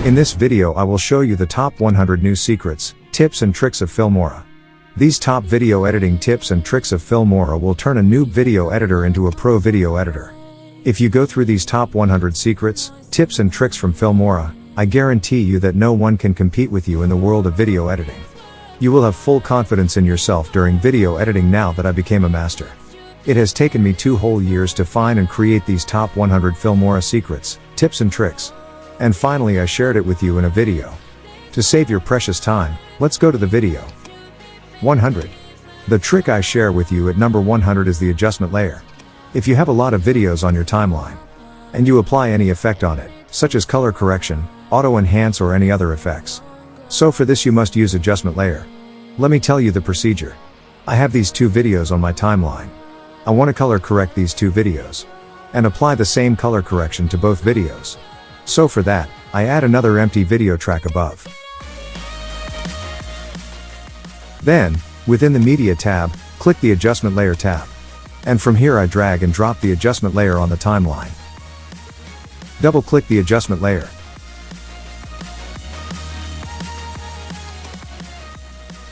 In this video I will show you the top 100 new secrets, tips and tricks of Filmora. These top video editing tips and tricks of Filmora will turn a noob video editor into a pro video editor. If you go through these top 100 secrets, tips and tricks from Filmora, I guarantee you that no one can compete with you in the world of video editing. You will have full confidence in yourself during video editing now that I became a master. It has taken me 2 whole years to find and create these top 100 Filmora secrets, tips and tricks. And finally I shared it with you in a video. To save your precious time, let's go to the video. 100. The trick I share with you at number 100 is the adjustment layer. If you have a lot of videos on your timeline, and you apply any effect on it, such as color correction, auto enhance or any other effects. So for this you must use adjustment layer. Let me tell you the procedure. I have these 2 videos on my timeline. I want to color correct these 2 videos. And apply the same color correction to both videos. So for that, I add another empty video track above. Then, within the Media tab, click the Adjustment Layer tab. And from here I drag and drop the adjustment layer on the timeline. Double-click the adjustment layer.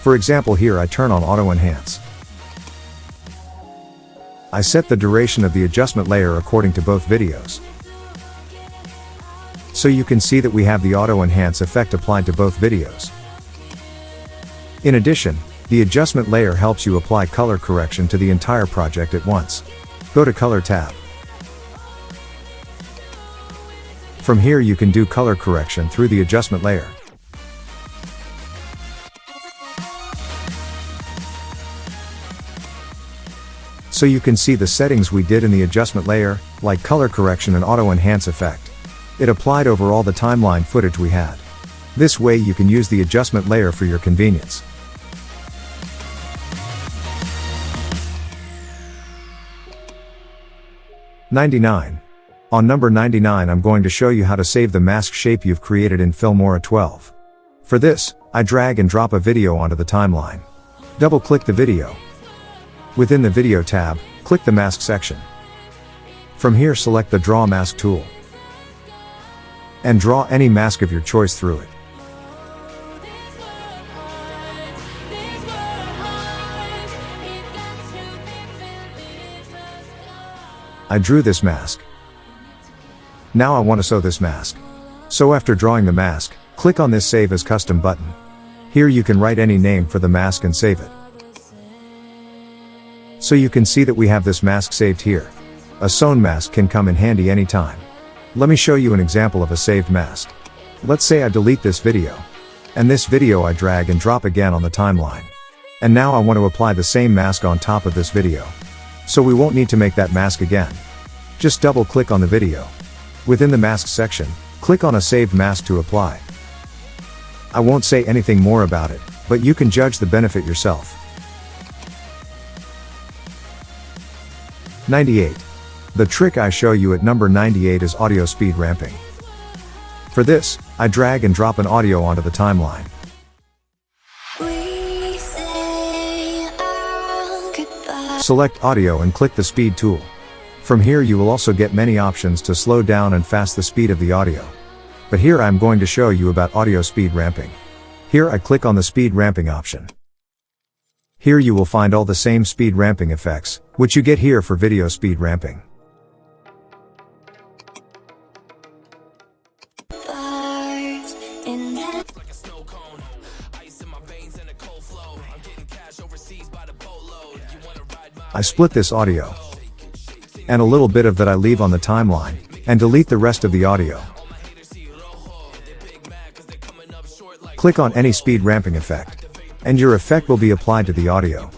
For example, here I turn on Auto Enhance. I set the duration of the adjustment layer according to both videos. So you can see that we have the Auto Enhance effect applied to both videos. In addition, the adjustment layer helps you apply color correction to the entire project at once. Go to Color tab. From here you can do color correction through the adjustment layer. So you can see the settings we did in the adjustment layer, like color correction and auto enhance effect. It applied over all the timeline footage we had. This way you can use the adjustment layer for your convenience. (99) On number 99 I'm going to show you how to save the mask shape you've created in Filmora 12. For this, I drag and drop a video onto the timeline. Double-click the video. Within the Video tab, click the Mask section. From here select the Draw Mask tool. And draw any mask of your choice through it. I drew this mask. Now I want to sew this mask. So after drawing the mask, click on this Save as Custom button. Here you can write any name for the mask and save it. So you can see that we have this mask saved here. A sewn mask can come in handy anytime. Let me show you an example of a saved mask. Let's say I delete this video. And this video I drag and drop again on the timeline. And now I want to apply the same mask on top of this video. So we won't need to make that mask again. Just double click on the video. Within the Mask section, click on a saved mask to apply. I won't say anything more about it, but you can judge the benefit yourself. 98. The trick I show you at number 98 is audio speed ramping. For this, I drag and drop an audio onto the timeline. Select audio and click the speed tool. From here you will also get many options to slow down and fast the speed of the audio. But here I am going to show you about audio speed ramping. Here I click on the speed ramping option. Here you will find all the same speed ramping effects, which you get here for video speed ramping. I split this audio. And a little bit of that I leave on the timeline, and delete the rest of the audio. Click on any speed ramping effect. And your effect will be applied to the audio.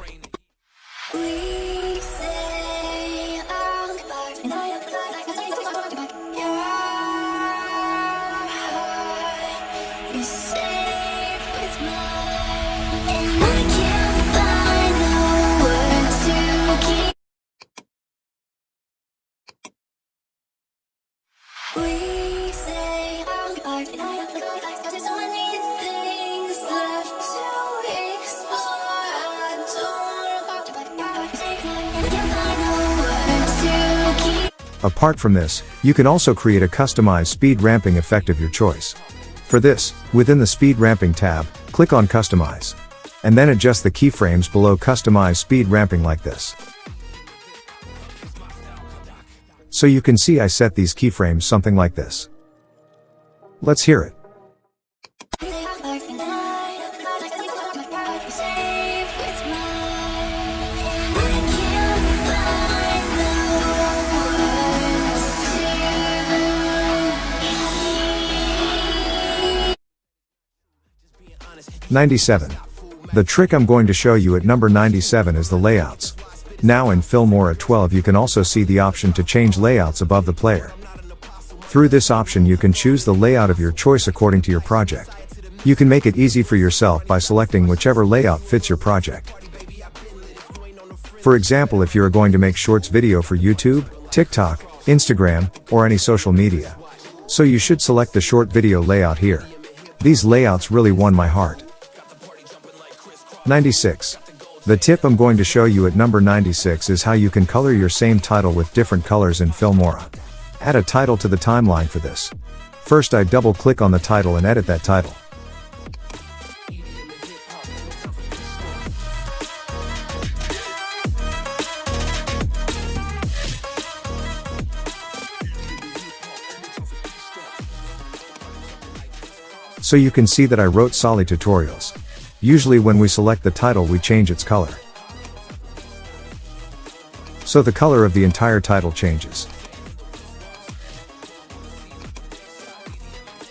Apart from this, you can also create a customized speed ramping effect of your choice. For For this, within the speed ramping tab, click on Customize. And then adjust the keyframes below Customize Speed Ramping like this. So you can see I set these keyframes something like this. Let's hear it. "97. The trick I'm going to show you at number 97 is the layouts. Now in Filmora 12 you can also see the option to change layouts above the player. Through this option you can choose the layout of your choice according to your project. You can make it easy for yourself by selecting whichever layout fits your project. For example, if you are going to make shorts video for YouTube, TikTok, Instagram, or any social media. So you should select the short video layout here. These layouts really won my heart. 96. The tip I'm going to show you at number 96 is how you can color your same title with different colors in Filmora. Add a title to the timeline for this. First I double click on the title and edit that title. So you can see that I wrote Salih tutorials. Usually when we select the title we change its color. So the color of the entire title changes.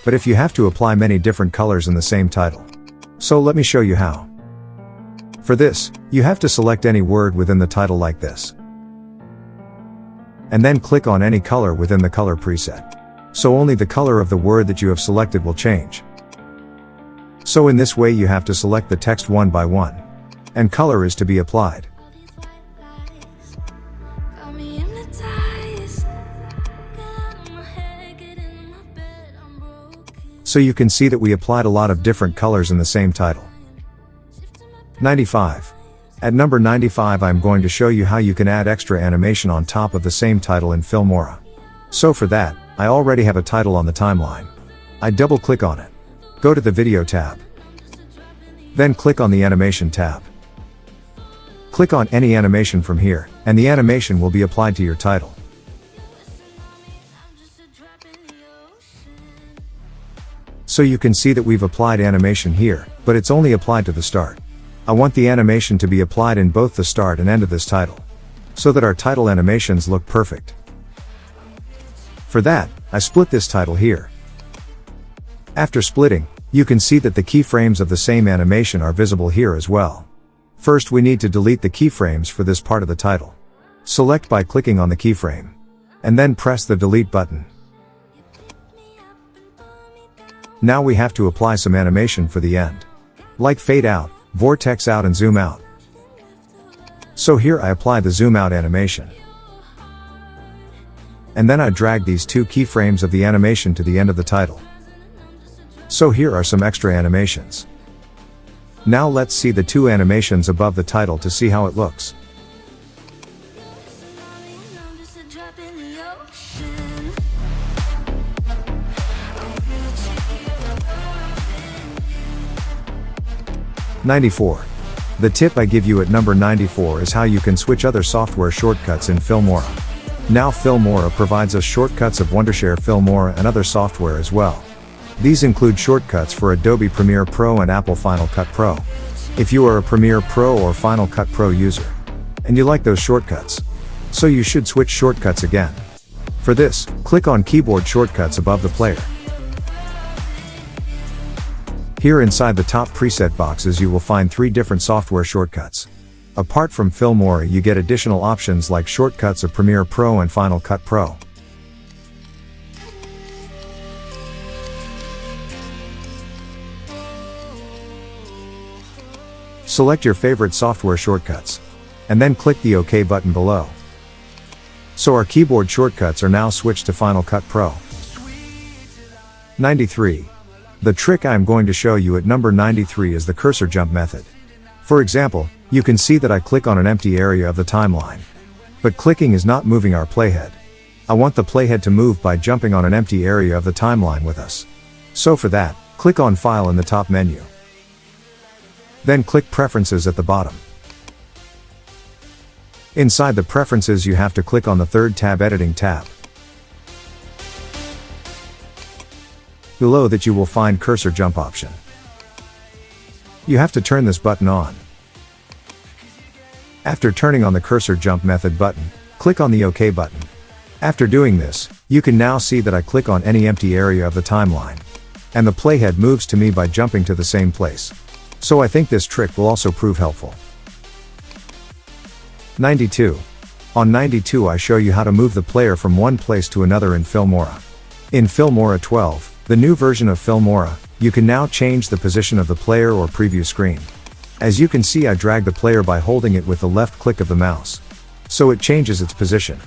But if you have to apply many different colors in the same title. So let me show you how. For this, you have to select any word within the title like this. And then click on any color within the color preset. So only the color of the word that you have selected will change. So in this way you have to select the text one by one. And color is to be applied. So you can see that we applied a lot of different colors in the same title. 95. At number 95 I'm going to show you how you can add extra animation on top of the same title in Filmora. So for that, I already have a title on the timeline. I double click on it. Go to the Video tab. Then click on the Animation tab. Click on any animation from here, and the animation will be applied to your title. So you can see that we've applied animation here, but it's only applied to the start. I want the animation to be applied in both the start and end of this title, so that our title animations look perfect. For that, I split this title here. After splitting, you can see that the keyframes of the same animation are visible here as well. First we need to delete the keyframes for this part of the title. Select by clicking on the keyframe. And then press the delete button. Now we have to apply some animation for the end. Like fade out, vortex out and zoom out. So here I apply the zoom out animation. And then I drag these two keyframes of the animation to the end of the title. So here are some extra animations. Now let's see the two animations above the title to see how it looks. "94. The tip I give you at number 94 is how you can switch other software shortcuts in Filmora. Now Filmora provides us shortcuts of Wondershare, Filmora and other software as well. These include shortcuts for Adobe Premiere Pro and Apple Final Cut Pro. If you are a Premiere Pro or Final Cut Pro user, and you like those shortcuts, so you should switch shortcuts again. For this, click on Keyboard Shortcuts above the player. Here inside the top preset boxes you will find 3 different software shortcuts. Apart from Filmora you get additional options like shortcuts of Premiere Pro and Final Cut Pro. Select your favorite software shortcuts. And then click the OK button below. So our keyboard shortcuts are now switched to Final Cut Pro. 93. The trick I am going to show you at number 93 is the cursor jump method. For example, you can see that I click on an empty area of the timeline. But clicking is not moving our playhead. I want the playhead to move by jumping on an empty area of the timeline with us. So for that, Click on File in the top menu. Then click Preferences at the bottom. Inside the Preferences you have to click on the third tab, Editing tab. Below that you will find Cursor Jump option. You have to turn this button on. After turning on the Cursor Jump method button, click on the OK button. After doing this, you can now see that I click on any empty area of the timeline. And the playhead moves to me by jumping to the same place. So I think this trick will also prove helpful. 92. On 92 I show you how to move the player from one place to another in Filmora. In Filmora 12, the new version of Filmora, you can now change the position of the player or preview screen. As you can see, I drag the player by holding it with the left click of the mouse. So it changes its position.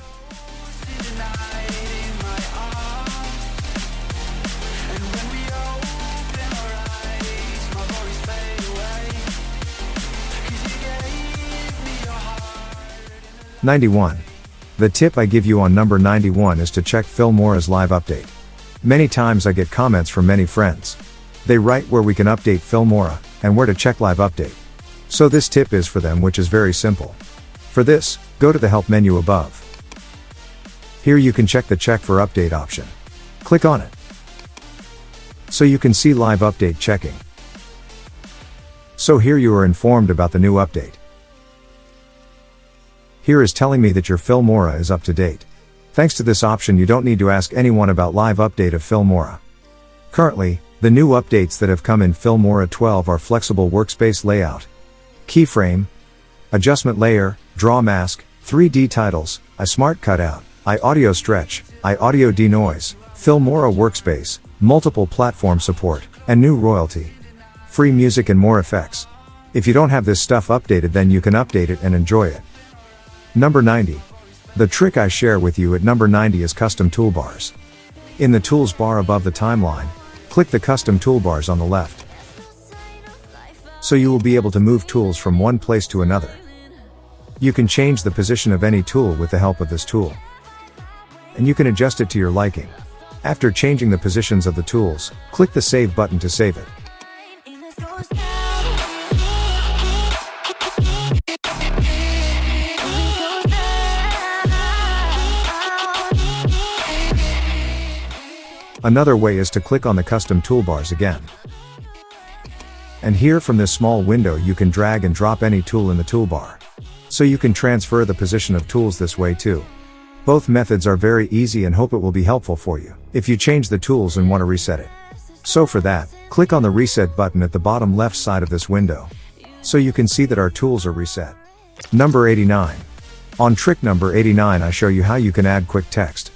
#91. The tip I give you on number 91 is to check Filmora's live update. Many times I get comments from many friends. They write where we can update Filmora, and where to check live update. So this tip is for them, which is very simple. For this, go to the Help menu above. Here you can check the Check for Update option. Click on it. So you can see live update checking. So here you are informed about the new update. Here is telling me that your Filmora is up to date. Thanks to this option you don't need to ask anyone about live update of Filmora. Currently, the new updates that have come in Filmora 12 are Flexible Workspace Layout, Keyframe, Adjustment Layer, Draw Mask, 3D Titles, iSmart Cutout, iAudio Stretch, iAudio Denoise, Filmora Workspace, Multiple Platform Support, and New Royalty. Free music and more effects. If you don't have this stuff updated, then you can update it and enjoy it. Number 90. The trick I share with you at number 90 is custom toolbars. In the tools bar above the timeline, click the custom toolbars on the left. So you will be able to move tools from one place to another. You can change the position of any tool with the help of this tool. And you can adjust it to your liking. After changing the positions of the tools, click the Save button to save it. Another way is to click on the custom toolbars again. And here from this small window you can drag and drop any tool in the toolbar. So you can transfer the position of tools this way too. Both methods are very easy and hope it will be helpful for you if you change the tools and want to reset it. So for that, click on the Reset button at the bottom left side of this window. So you can see that our tools are reset. Number 89. On trick number 89 I show you how you can add quick text.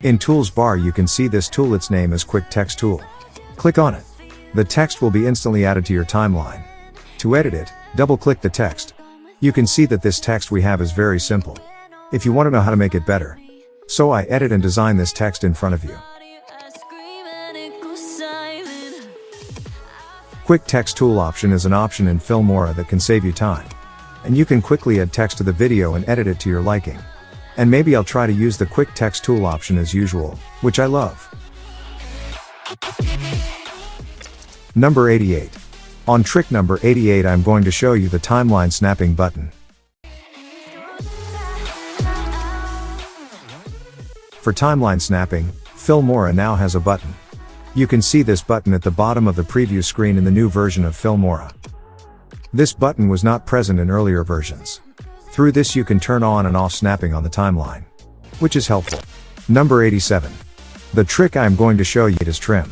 In Tools bar you can see this tool, its name is Quick Text Tool. Click on it. The text will be instantly added to your timeline. To edit it, double-click the text. You can see that this text we have is very simple. If you want to know how to make it better. So I edit and design this text in front of you. Quick Text Tool option is an option in Filmora that can save you time. And you can quickly add text to the video and edit it to your liking. And maybe I'll try to use the Quick Text Tool option as usual, which I love. Number 88. On trick number 88 I'm going to show you the timeline snapping button. For timeline snapping, Filmora now has a button. You can see this button at the bottom of the preview screen in the new version of Filmora. This button was not present in earlier versions. Through this you can turn on and off snapping on the timeline, which is helpful. Number 87. The trick I am going to show you is trim.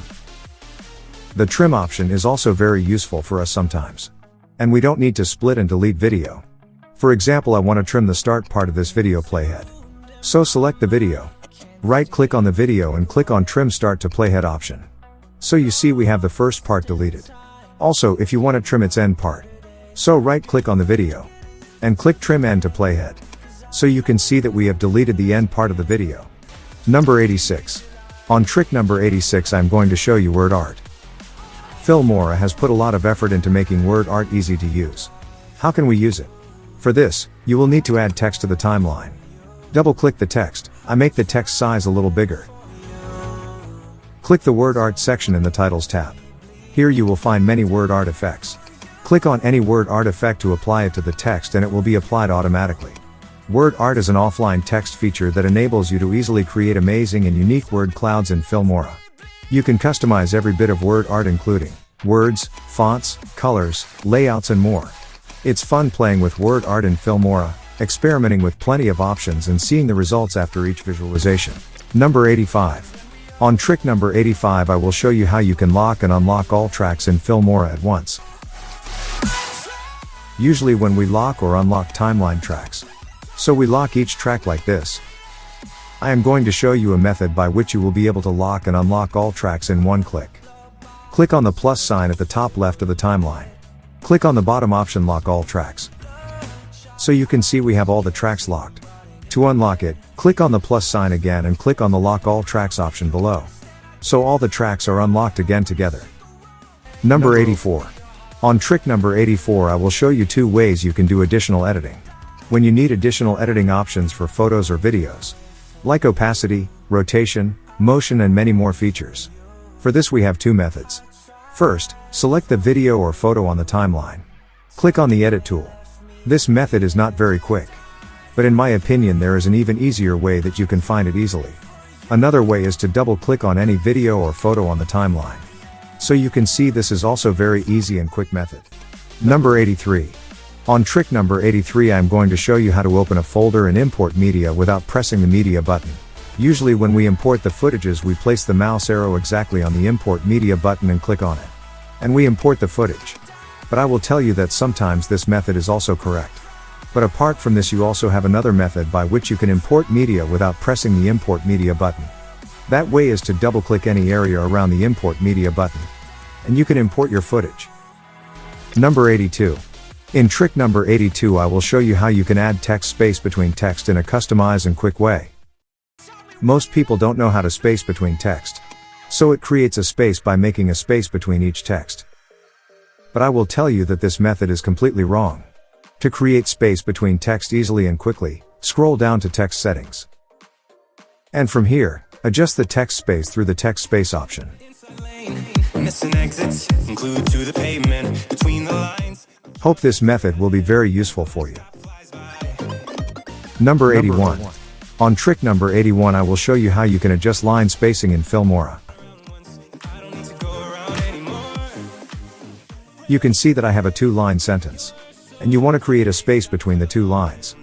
The trim option is also very useful for us sometimes. And we don't need to split and delete video. For example, I want to trim the start part of this video playhead. So select the video. Right-click on the video and click on Trim Start to Playhead option. So you see we have the first part deleted. Also, if you want to trim its end part. So right-click on the video. And click Trim End to Playhead. So you can see that we have deleted the end part of the video. Number 86. On trick number 86 I'm going to show you word art. Filmora has put a lot of effort into making word art easy to use. How can we use it? For this, you will need to add text to the timeline. Double-click the text. I make the text size a little bigger. Click the word art section in the Titles tab. Here you will find many word art effects. Click on any word art effect to apply it to the text and it will be applied automatically. Word art is an offline text feature that enables you to easily create amazing and unique word clouds in Filmora. You can customize every bit of word art including words, fonts, colors, layouts and more. It's fun playing with word art in Filmora, experimenting with plenty of options and seeing the results after each visualization. Number 85. On trick number 85 I will show you how you can lock and unlock all tracks in Filmora at once. Usually when we lock or unlock timeline tracks. So we lock each track like this. I am going to show you a method by which you will be able to lock and unlock all tracks in one click. Click on the plus sign at the top left of the timeline. Click on the bottom option Lock All Tracks. So you can see we have all the tracks locked. To unlock it, click on the plus sign again and click on the Lock All Tracks option below. So all the tracks are unlocked again together. Number 84. On trick number 84 I will show you 2 ways you can do additional editing. When you need additional editing options for photos or videos, like opacity, rotation, motion and many more features. For this we have 2 methods. First, select the video or photo on the timeline. Click on the edit tool. This method is not very quick. But in my opinion there is an even easier way that you can find it easily. Another way is to double click on any video or photo on the timeline. So you can see this is also very easy and quick method. Number 83. On trick number 83 I am going to show you how to open a folder and import media without pressing the media button. Usually when we import the footages we place the mouse arrow exactly on the import media button and click on it. And we import the footage. But I will tell you that sometimes this method is also correct. But apart from this you also have another method by which you can import media without pressing the import media button. That way is to double click any area around the import media button. And you can import your footage. Number 82. In trick number 82 I will show you how you can add text space between text in a customized and quick way. Most people don't know how to space between text. So it creates a space by making a space between each text. But I will tell you that this method is completely wrong. To create space between text easily and quickly, scroll down to text settings. And from here, adjust the text space through the text space option. Hope this method will be very useful for you. Number 81. On trick number 81 I will show you how you can adjust line spacing in Filmora. You can see that I have a 2-line sentence. And you want to create a space between the 2 lines.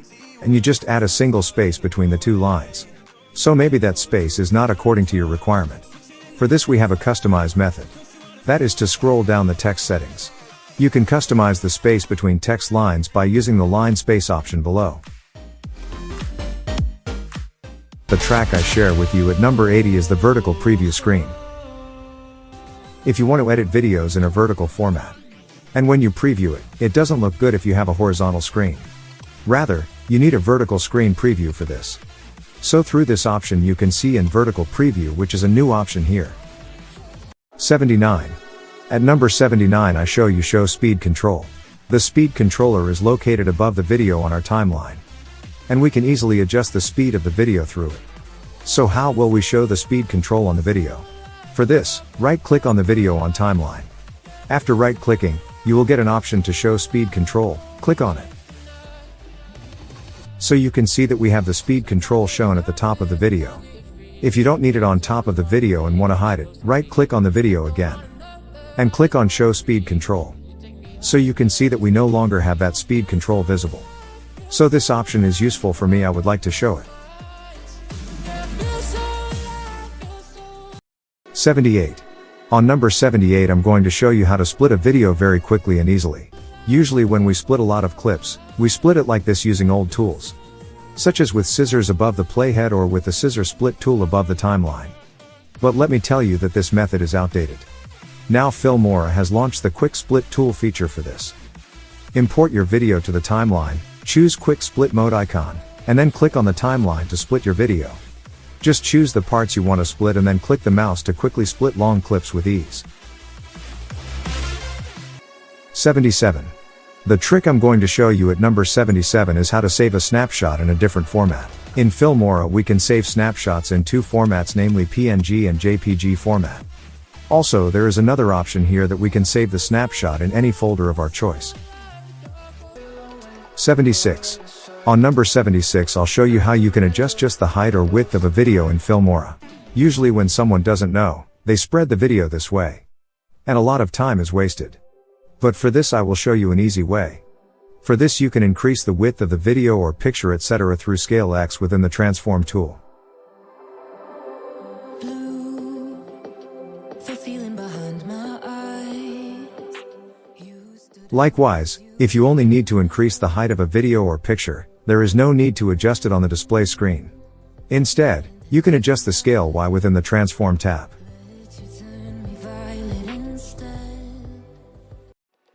And you just add a single space between the 2 lines. So maybe that space is not according to your requirement. For this we have a customized method. That is to scroll down the text settings. You can customize the space between text lines by using the line space option below. The track I share with you at number 80 is the vertical preview screen. If you want to edit videos in a vertical format, and when you preview it, it doesn't look good if you have a horizontal screen. Rather, you need a vertical screen preview for this. So through this option you can see in vertical preview, which is a new option here. 79. At number 79 I show you show speed control. The speed controller is located above the video on our timeline. And we can easily adjust the speed of the video through it. So how will we show the speed control on the video? For this, right-click on the video on timeline. After right-clicking, you will get an option to show speed control. Click on it. So you can see that we have the speed control shown at the top of the video. If you don't need it on top of the video and want to hide it, right-click on the video again. And click on show speed control. So you can see that we no longer have that speed control visible. So this option is useful for me, I would like to show it. 78. On number 78 I'm going to show you how to split a video very quickly and easily. Usually when we split a lot of clips, we split it like this using old tools. Such as with scissors above the playhead or with the scissor split tool above the timeline. But let me tell you that this method is outdated. Now Filmora has launched the quick split tool feature for this. Import your video to the timeline, choose quick split mode icon, and then click on the timeline to split your video. Just choose the parts you want to split and then click the mouse to quickly split long clips with ease. 77. The trick I'm going to show you at number 77 is how to save a snapshot in a different format. In Filmora we can save snapshots in 2 formats, namely PNG and JPG format. Also, there is another option here that we can save the snapshot in any folder of our choice. 76. On number 76, I'll show you how you can adjust just the height or width of a video in Filmora. Usually when someone doesn't know, they spread the video this way. And a lot of time is wasted. But for this I will show you an easy way. For this you can increase the width of the video or picture etc. through Scale X within the Transform tool. Likewise, if you only need to increase the height of a video or picture, there is no need to adjust it on the display screen. Instead, you can adjust the scale Y within the Transform tab.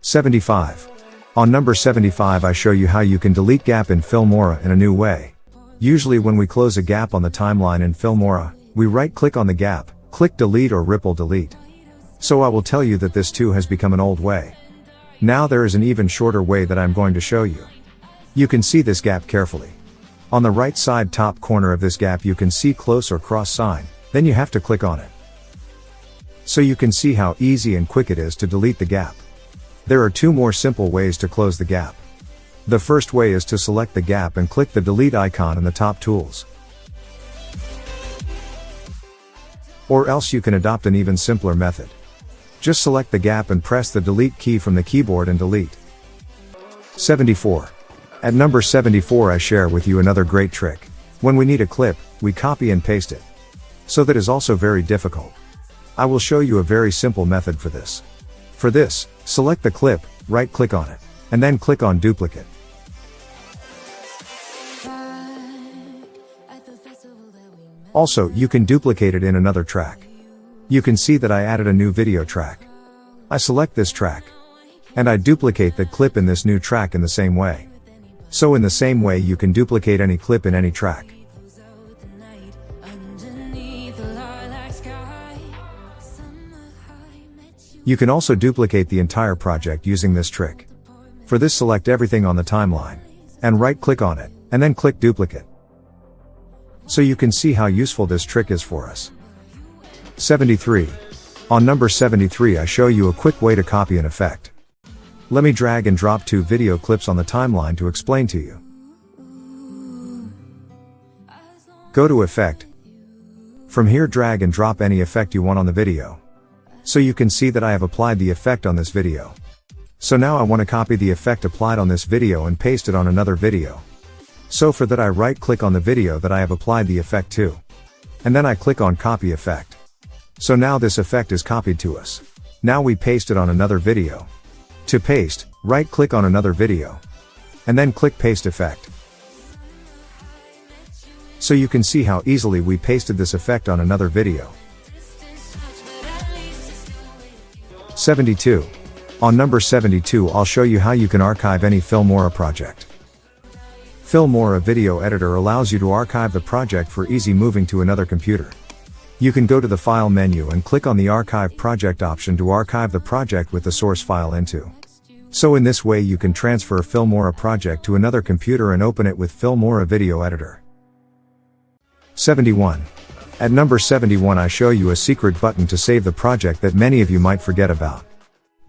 75. On number 75 I show you how you can delete gap in Filmora in a new way. Usually when we close a gap on the timeline in Filmora, we right-click on the gap, click delete or ripple delete. So I will tell you that this too has become an old way. Now there is an even shorter way that I'm going to show you. You can see this gap carefully. On the right side top corner of this gap you can see close or cross sign, then you have to click on it. So you can see how easy and quick it is to delete the gap. There are two more simple ways to close the gap. The first way is to select the gap and click the delete icon in the top tools. Or else you can adopt an even simpler method. Just select the gap and press the delete key from the keyboard and delete. 74. At number 74 I share with you another great trick. When we need a clip, we copy and paste it. So that is also very difficult. I will show you a very simple method for this. For this, select the clip, right-click on it, and then click on duplicate. Also, you can duplicate it in another track. You can see that I added a new video track. I select this track. And I duplicate the clip in this new track in the same way. So in the same way you can duplicate any clip in any track. You can also duplicate the entire project using this trick. For this select everything on the timeline. And right-click on it, and then click duplicate. So you can see how useful this trick is for us. 73. On number 73 I show you a quick way to copy an effect. Let me drag and drop two video clips on the timeline to explain to you. Go to Effect. From here drag and drop any effect you want on the video. So you can see that I have applied the effect on this video. So now I want to copy the effect applied on this video and paste it on another video. So for that I right-click on the video that I have applied the effect to. And then I click on Copy Effect. So now this effect is copied to us. Now we paste it on another video. To paste, right-click on another video. And then click Paste Effect. So you can see how easily we pasted this effect on another video. 72. On number 72 I'll show you how you can archive any Filmora project. Filmora Video Editor allows you to archive the project for easy moving to another computer. You can go to the File menu and click on the Archive Project option to archive the project with the source file into. So in this way you can transfer Filmora project to another computer and open it with Filmora Video Editor. 71. At number 71 I show you a secret button to save the project that many of you might forget about.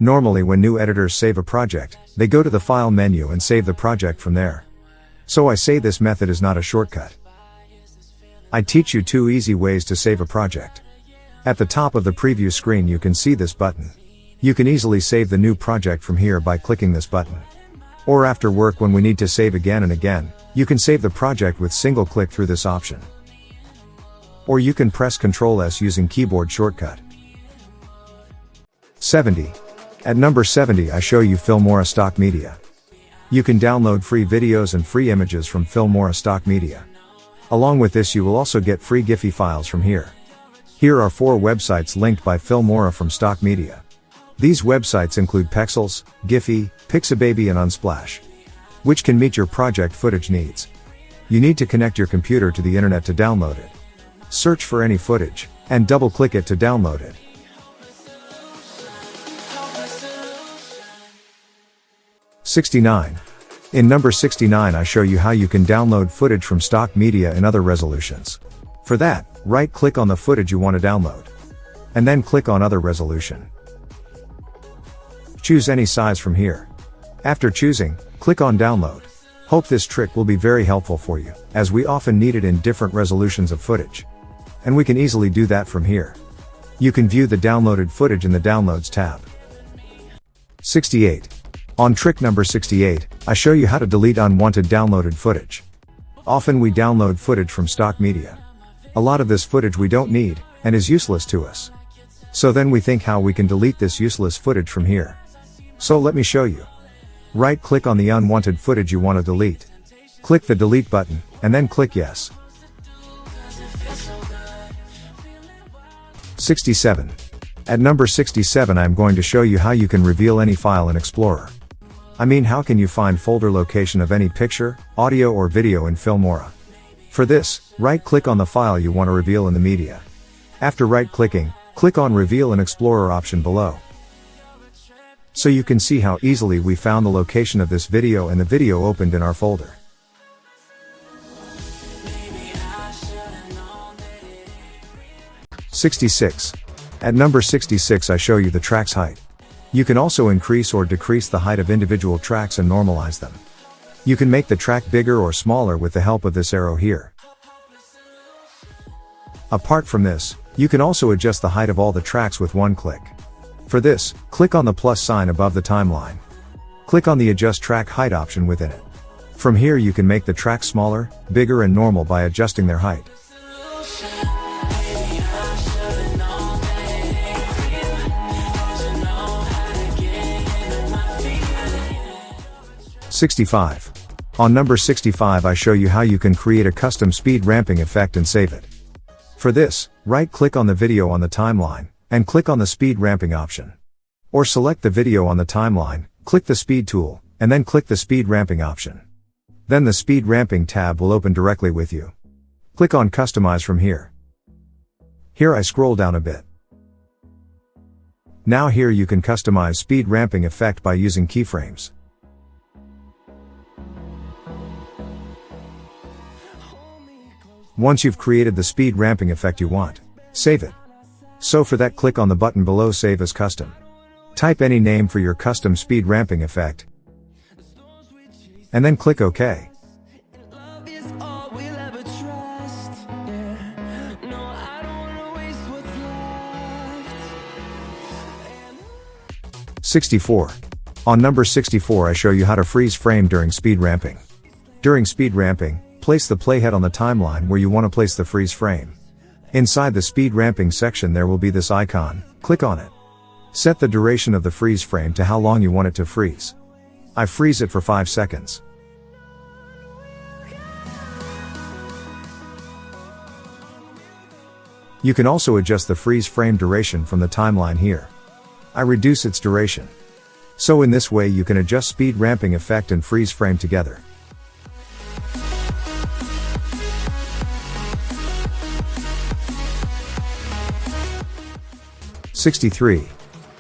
Normally when new editors save a project, they go to the File menu and save the project from there. So I say this method is not a shortcut. I teach you two easy ways to save a project. At the top of the preview screen you can see this button. You can easily save the new project from here by clicking this button. Or after work when we need to save again and again, you can save the project with single click through this option. Or you can press Ctrl S using keyboard shortcut. 70. At number 70 I show you Filmora Stock Media. You can download free videos and free images from Filmora Stock Media. Along with this you will also get free Giphy files from here. Here are 4 websites linked by Filmora from Stock Media. These websites include Pexels, Giphy, Pixababy and Unsplash, which can meet your project footage needs. You need to connect your computer to the internet to download it. Search for any footage, and double-click it to download it. 69. In number 69 I show you how you can download footage from stock media in other resolutions. For that, right-click on the footage you want to download. and then click on Other Resolution. Choose any size from here. After choosing, click on Download. Hope this trick will be very helpful for you, as we often need it in different resolutions of footage. And we can easily do that from here. You can view the downloaded footage in the Downloads tab. 68. On trick number 68, I show you how to delete unwanted downloaded footage. Often we download footage from stock media. A lot of this footage we don't need, and is useless to us. So then we think how we can delete this useless footage from here. So let me show you. Right-click on the unwanted footage you want to delete. Click the Delete button, and then click Yes. 67. At number 67 I am going to show you how you can reveal any file in Explorer. I mean, how can you find folder location of any picture, audio or video in Filmora? For this, right-click on the file you want to reveal in the media. After right-clicking, click on Reveal in Explorer option below. So you can see how easily we found the location of this video and the video opened in our folder. '66. At number 66 I show you the track's height. You can also increase or decrease the height of individual tracks and normalize them. You can make the track bigger or smaller with the help of this arrow here. Apart from this, you can also adjust the height of all the tracks with one click. For this, click on the plus sign above the timeline. Click on the Adjust Track Height option within it. From here you can make the tracks smaller, bigger and normal by adjusting their height. 65. On number 65 I show you how you can create a custom speed ramping effect and save it. For this, right-click on the video on the timeline, and click on the speed ramping option. Or select the video on the timeline, click the speed tool, and then click the speed ramping option. Then the speed ramping tab will open directly with you. Click on Customize from here. Here I scroll down a bit. Now here you can customize speed ramping effect by using keyframes. Once you've created the speed ramping effect you want, save it. So for that, click on the button below Save as Custom. Type any name for your custom speed ramping effect, and then click OK. '64. On number 64 I show you how to freeze frame during speed ramping. During speed ramping, place the playhead on the timeline where you want to place the freeze frame. Inside the speed ramping section there will be this icon, click on it. Set the duration of the freeze frame to how long you want it to freeze. I freeze it for 5 seconds. You can also adjust the freeze frame duration from the timeline here. I reduce its duration. So in this way you can adjust speed ramping effect and freeze frame together. '63.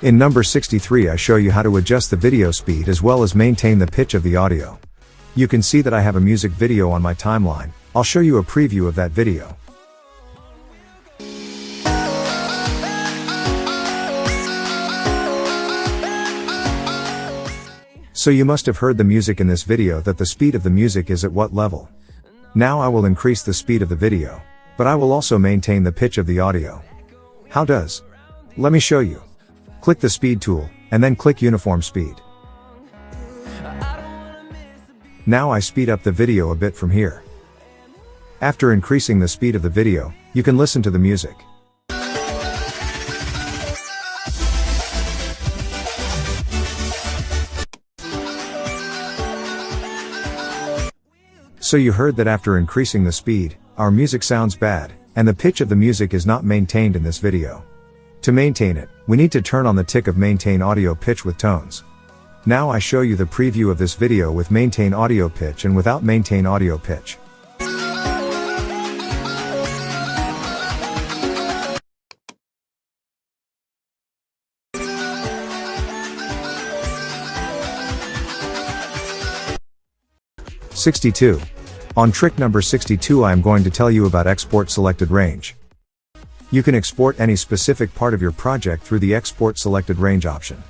In number 63 I show you how to adjust the video speed as well as maintain the pitch of the audio. You can see that I have a music video on my timeline. I'll show you a preview of that video. So you must have heard the music in this video, that the speed of the music is at what level. Now I will increase the speed of the video, but I will also maintain the pitch of the audio. How does? Let me show you. Click the speed tool, and then click Uniform Speed. Now I speed up the video a bit from here. After increasing the speed of the video, you can listen to the music. So you heard that after increasing the speed, our music sounds bad, and the pitch of the music is not maintained in this video. To maintain it, we need to turn on the tick of Maintain Audio Pitch with Tones. Now I show you the preview of this video with Maintain Audio Pitch and without Maintain Audio Pitch. '62. On trick number 62 I am going to tell you about Export Selected Range. You can export any specific part of your project through the Export Selected Range option.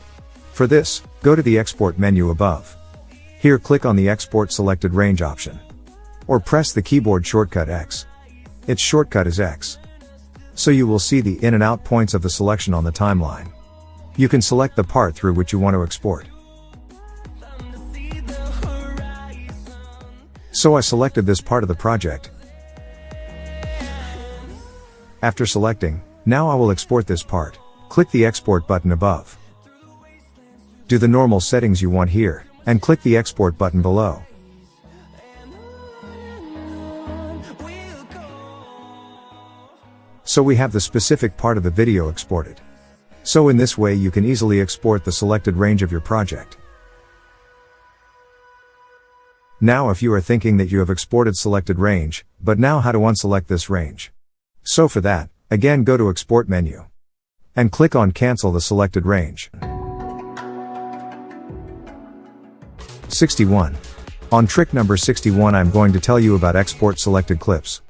For this, go to the Export menu above. Here click on the Export Selected Range option. Or press the keyboard shortcut X. Its shortcut is X. So you will see the in and out points of the selection on the timeline. You can select the part through which you want to export. So I selected this part of the project. After selecting, now I will export this part. Click the Export button above. Do the normal settings you want here, and click the Export button below. So we have the specific part of the video exported. So in this way you can easily export the selected range of your project. Now if you are thinking that you have exported selected range, but now how to unselect this range? So for that, again go to Export menu. And click on Cancel the selected range. 61. On trick number 61 I'm going to tell you about export selected clips.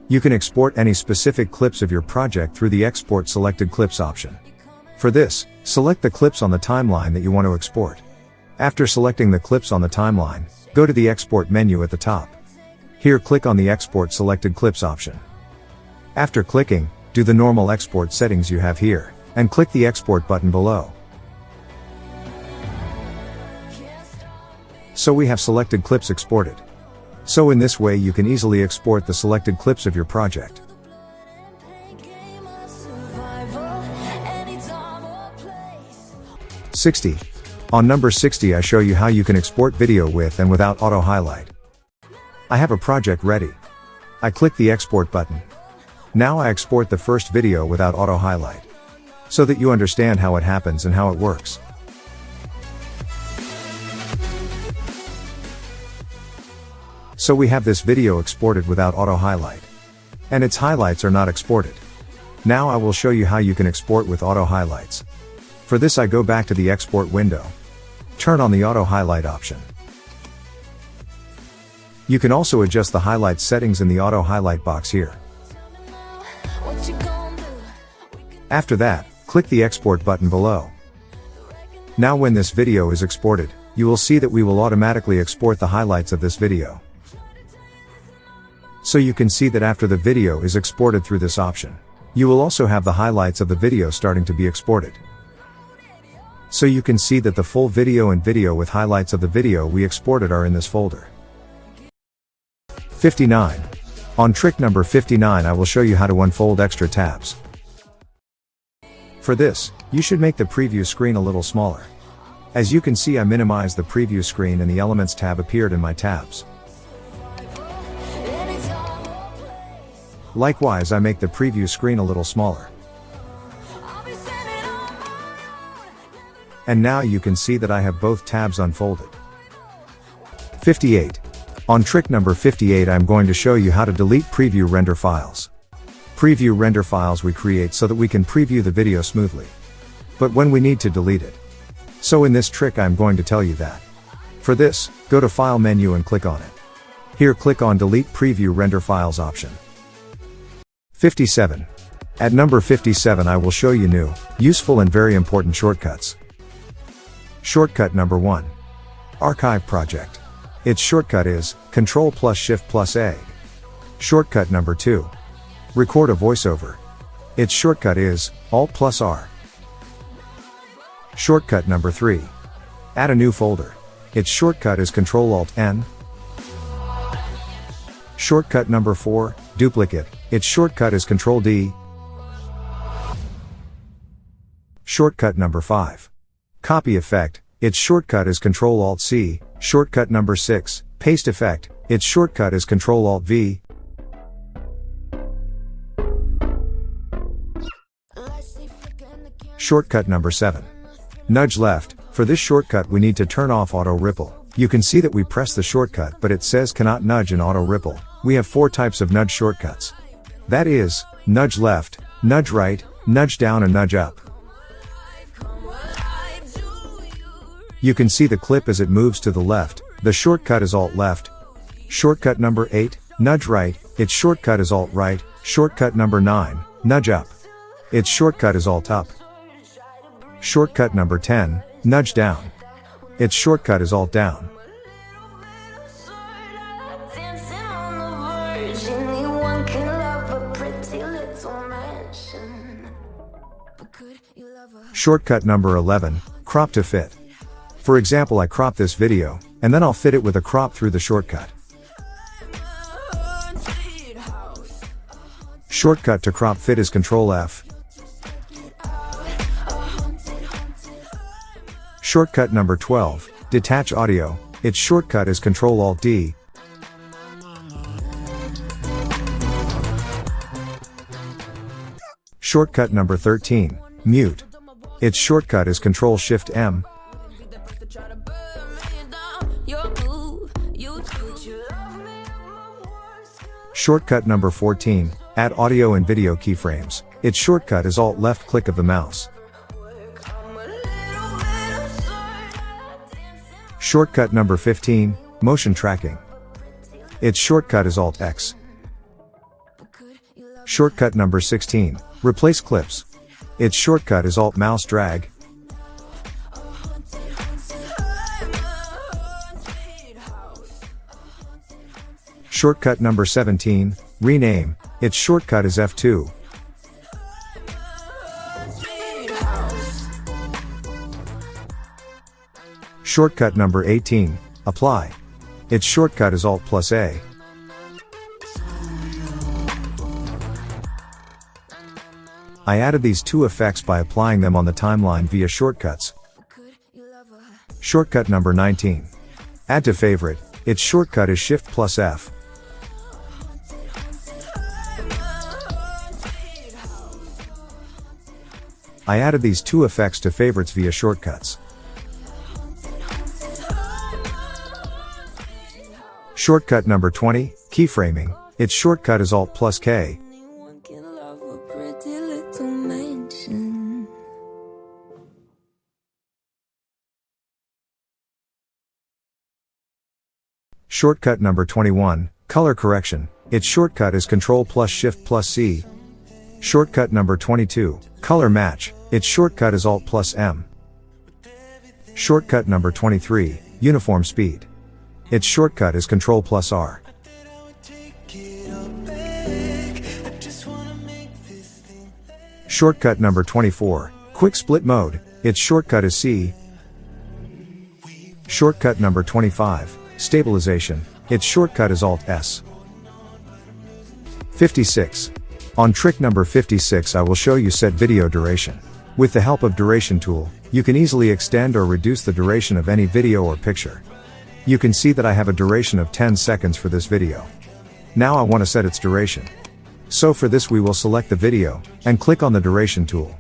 You can export any specific clips of your project through the Export Selected Clips option. For this, select the clips on the timeline that you want to export. After selecting the clips on the timeline, go to the Export menu at the top. Here click on the Export Selected Clips option. After clicking, do the normal export settings you have here, and click the Export button below. So we have selected clips exported. So in this way you can easily export the selected clips of your project. "60. On number 60 I show you how you can export video with and without auto highlight. I have a project ready. I click the Export button. Now I export the first video without auto highlight. So that you understand how it happens and how it works. So we have this video exported without auto highlight. And its highlights are not exported. Now I will show you how you can export with auto highlights. For this I go back to the export window. Turn on the auto highlight option. You can also adjust the highlight settings in the auto highlight box here. After that, click the Export button below. Now when this video is exported, you will see that we will automatically export the highlights of this video. So you can see that after the video is exported through this option, you will also have the highlights of the video starting to be exported. So you can see that the full video and video with highlights of the video we exported are in this folder. 59. On trick number 59 I will show you how to unfold extra tabs. For this, you should make the preview screen a little smaller. As you can see I minimized the preview screen and the Elements tab appeared in my tabs. Likewise I make the preview screen a little smaller. And now you can see that I have both tabs unfolded. 58. On trick number 58 I'm going to show you how to delete preview render files. Preview render files we create so that we can preview the video smoothly. But when we need to delete it. So in this trick I'm going to tell you that. For this, go to File menu and click on it. Here click on Delete Preview Render Files option. 57. At number 57 I will show you new, useful and very important shortcuts. Shortcut number 1. Archive Project. Its shortcut is Ctrl+Shift+A. Shortcut number 2. Record a voiceover. Its shortcut is Alt+R. Shortcut number 3. Add a new folder. Its shortcut is Ctrl+Alt+N. Shortcut number 4. Duplicate. Its shortcut is Ctrl+D. Shortcut number 5. Copy effect. Its shortcut is Ctrl+Alt+C. Shortcut number 6. Paste effect. Its shortcut is Ctrl+Alt+V. Shortcut number 7. Nudge left. For this shortcut we need to turn off auto ripple. You can see that we press the shortcut but it says cannot nudge in auto ripple. We have 4 types of nudge shortcuts. That is, nudge left, nudge right, nudge down and nudge up. You can see the clip as it moves to the left. The shortcut is Alt left. Shortcut number 8, nudge right. Its shortcut is Alt right. Shortcut number 9, nudge up. Its shortcut is Alt up. Shortcut number 10, nudge down. Its shortcut is Alt down. Shortcut number 11, crop to fit. For example, I crop this video, and then I'll fit it with a crop through the shortcut. Shortcut to crop fit is Ctrl F. Shortcut number 12, detach audio. Its shortcut is Ctrl Alt D. Shortcut number 13, mute. Its shortcut is Ctrl Shift M. Shortcut number 14, add audio and video keyframes. Its shortcut is Alt left click of the mouse. Shortcut number 15, motion tracking. Its shortcut is Alt X. Shortcut number 16, replace clips. Its shortcut is Alt mouse drag. Shortcut number 17, rename. Its shortcut is F2. Shortcut number 18, apply. Its shortcut is Alt plus A. I added these two effects by applying them on the timeline via shortcuts. Shortcut number 19, add to favorite. Its shortcut is Shift plus F. I added these two effects to favorites via shortcuts. Shortcut number 20, keyframing. Its shortcut is Alt plus K. Shortcut number 21, color correction. Its shortcut is Ctrl plus Shift plus C. Shortcut number 22, color match. Its shortcut is Alt plus M. Shortcut number 23, uniform speed. Its shortcut is Ctrl plus R. Shortcut number 24, quick split mode. Its shortcut is C. Shortcut number 25, stabilization. Its shortcut is Alt S. 56. On trick number 56, I will show you set video duration. With the help of duration tool, you can easily extend or reduce the duration of any video or picture. You can see that I have a duration of 10 seconds for this video. Now I want to set its duration. So for this we will select the video, and click on the duration tool.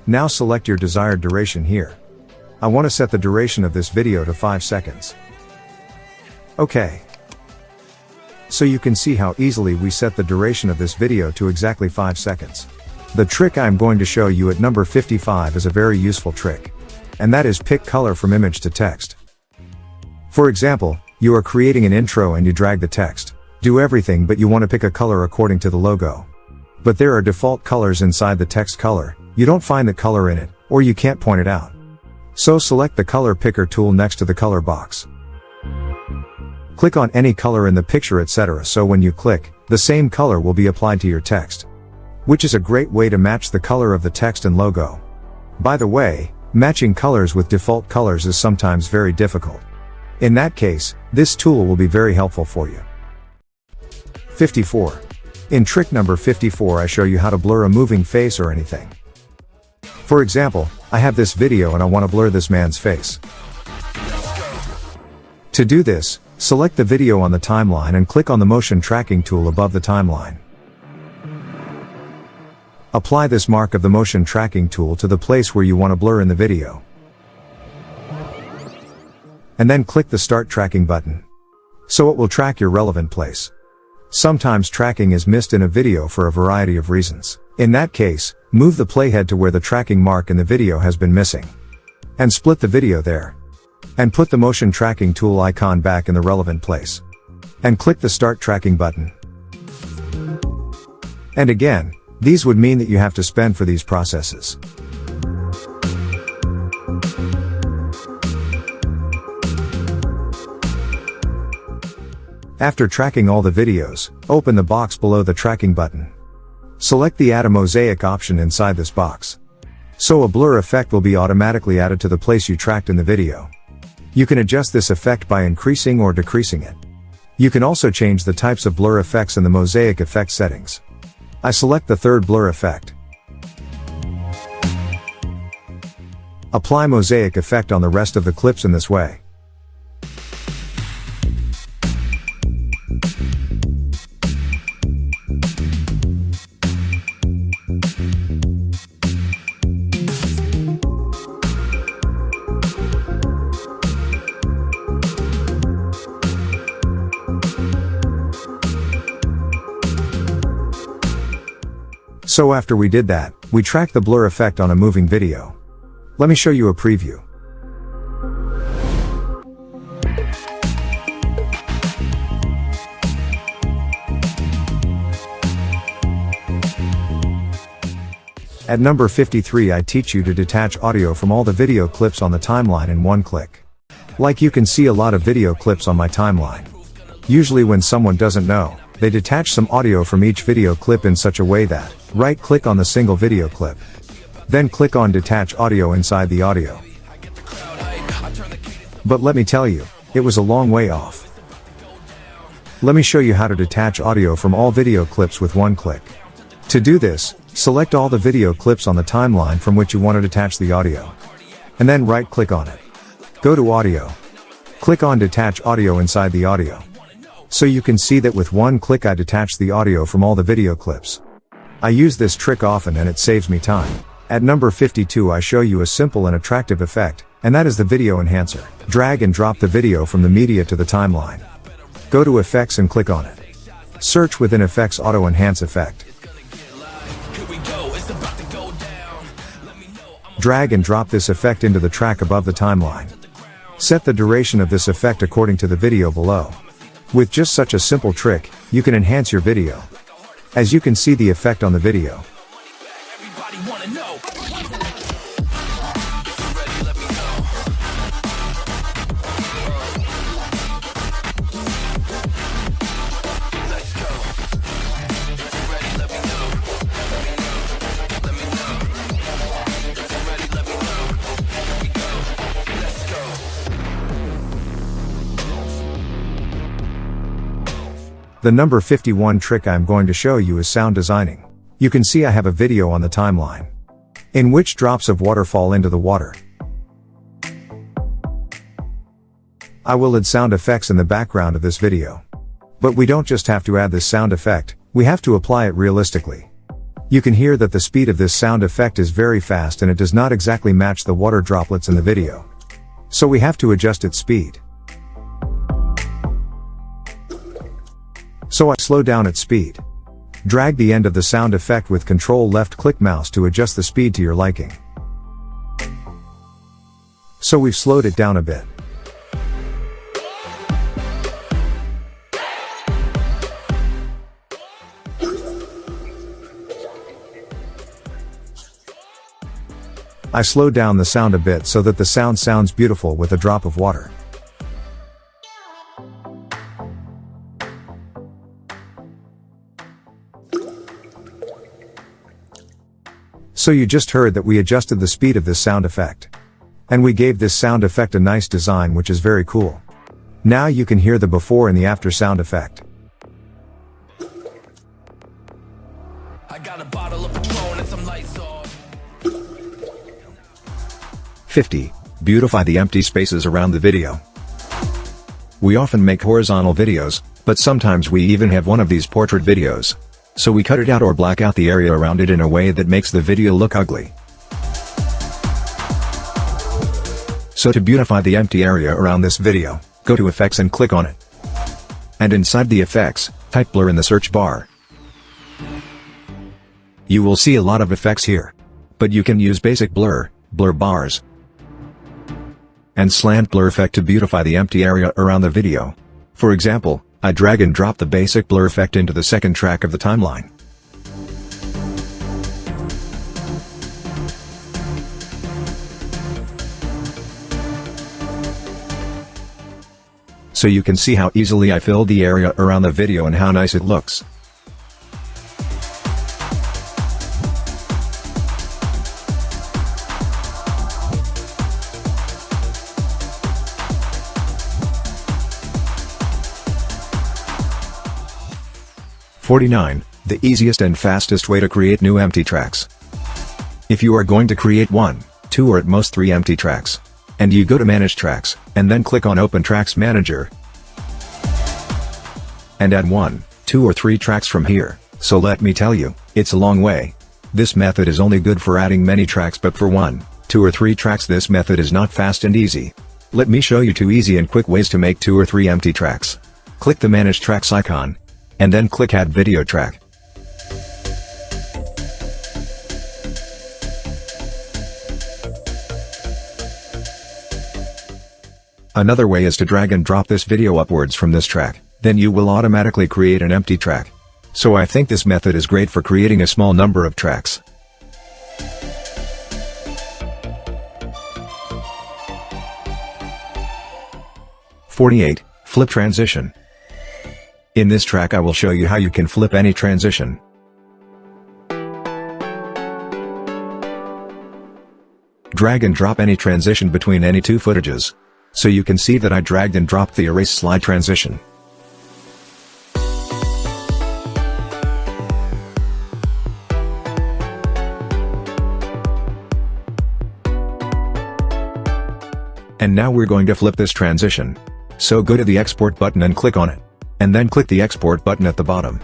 Now select your desired duration here. I want to set the duration of this video to 5 seconds. OK. So you can see how easily we set the duration of this video to exactly 5 seconds. The trick I am going to show you at number 55 is a very useful trick. And that is pick color from image to text. For example, you are creating an intro and you drag the text. Do everything but you want to pick a color according to the logo. But there are default colors inside the text color, you don't find the color in it, or you can't point it out. So select the color picker tool next to the color box. Click on any color in the picture, etc. So when you click, the same color will be applied to your text. Which is a great way to match the color of the text and logo. By the way, matching colors with default colors is sometimes very difficult. In that case, this tool will be very helpful for you. 54. In trick number 54 I show you how to blur a moving face or anything. For example, I have this video and I want to blur this man's face. To do this, select the video on the timeline and click on the motion tracking tool above the timeline. Apply this mark of the motion tracking tool to the place where you want to blur in the video. And then click the Start Tracking button. So it will track your relevant place. Sometimes tracking is missed in a video for a variety of reasons. In that case, move the playhead to where the tracking mark in the video has been missing. And split the video there. And put the motion tracking tool icon back in the relevant place. And click the Start Tracking button. And again, these would mean that you have to spend for these processes. After tracking all the videos, open the box below the tracking button. Select the Add a Mosaic option inside this box. So a blur effect will be automatically added to the place you tracked in the video. You can adjust this effect by increasing or decreasing it. You can also change the types of blur effects in the mosaic effect settings. I select the third blur effect. Apply mosaic effect on the rest of the clips in this way. So after we did that, we tracked the blur effect on a moving video. Let me show you a preview. At number 53, I teach you to detach audio from all the video clips on the timeline in one click. Like you can see a lot of video clips on my timeline. Usually when someone doesn't know, they detach some audio from each video clip in such a way that, right-click on the single video clip. Then click on Detach Audio inside the audio. But let me tell you, it was a long way off. Let me show you how to detach audio from all video clips with one click. To do this, select all the video clips on the timeline from which you want to detach the audio. And then right-click on it. Go to Audio. Click on Detach Audio inside the audio. So you can see that with one click I detach the audio from all the video clips. I use this trick often and it saves me time. At number 52 I show you a simple and attractive effect, and that is the video enhancer. Drag and drop the video from the media to the timeline. Go to Effects and click on it. Search within Effects Auto Enhance Effect. Drag and drop this effect into the track above the timeline. Set the duration of this effect according to the video below. With just such a simple trick, you can enhance your video. As you can see the effect on the video. The number 51 trick I'm going to show you is sound designing. You can see I have a video on the timeline, in which drops of water fall into the water. I will add sound effects in the background of this video. But we don't just have to add this sound effect, we have to apply it realistically. You can hear that the speed of this sound effect is very fast and it does not exactly match the water droplets in the video. So we have to adjust its speed. So I slow down its speed. Drag the end of the sound effect with Ctrl left-click mouse to adjust the speed to your liking. So we've slowed it down a bit. I slowed down the sound a bit so that the sound sounds beautiful with a drop of water. So you just heard that we adjusted the speed of this sound effect. And we gave this sound effect a nice design which is very cool. Now you can hear the before and the after sound effect. I got a bottle of Patron and some lights off. 50. Beautify the empty spaces around the video. We often make horizontal videos, but sometimes we even have one of these portrait videos. So we cut it out or black out the area around it in a way that makes the video look ugly. So to beautify the empty area around this video, go to Effects and click on it. And inside the effects, type blur in the search bar. You will see a lot of effects here. But you can use basic blur, blur bars, and slant blur effect to beautify the empty area around the video. For example, I drag and drop the basic blur effect into the second track of the timeline. so you can see how easily I filled the area around the video and how nice it looks. "49. The easiest and fastest way to create new empty tracks." If you are going to create 1, 2 or at most 3 empty tracks, and you go to Manage Tracks, and then click on Open Tracks Manager, and add 1, 2 or 3 tracks from here, so let me tell you, it's a long way. This method is only good for adding many tracks, but for 1, 2 or 3 tracks this method is not fast and easy. Let me show you 2 easy and quick ways to make 2 or 3 empty tracks. Click the Manage Tracks icon, and then click Add Video Track. Another way is to drag and drop this video upwards from this track, then you will automatically create an empty track. So I think this method is great for creating a small number of tracks. "48. Flip Transition." In this track I will show you how you can flip any transition. Drag and drop any transition between any 2 footages. So you can see that I dragged and dropped the erase slide transition. And now we're going to flip this transition. So go to the Export button and click on it. And then click the Export button at the bottom.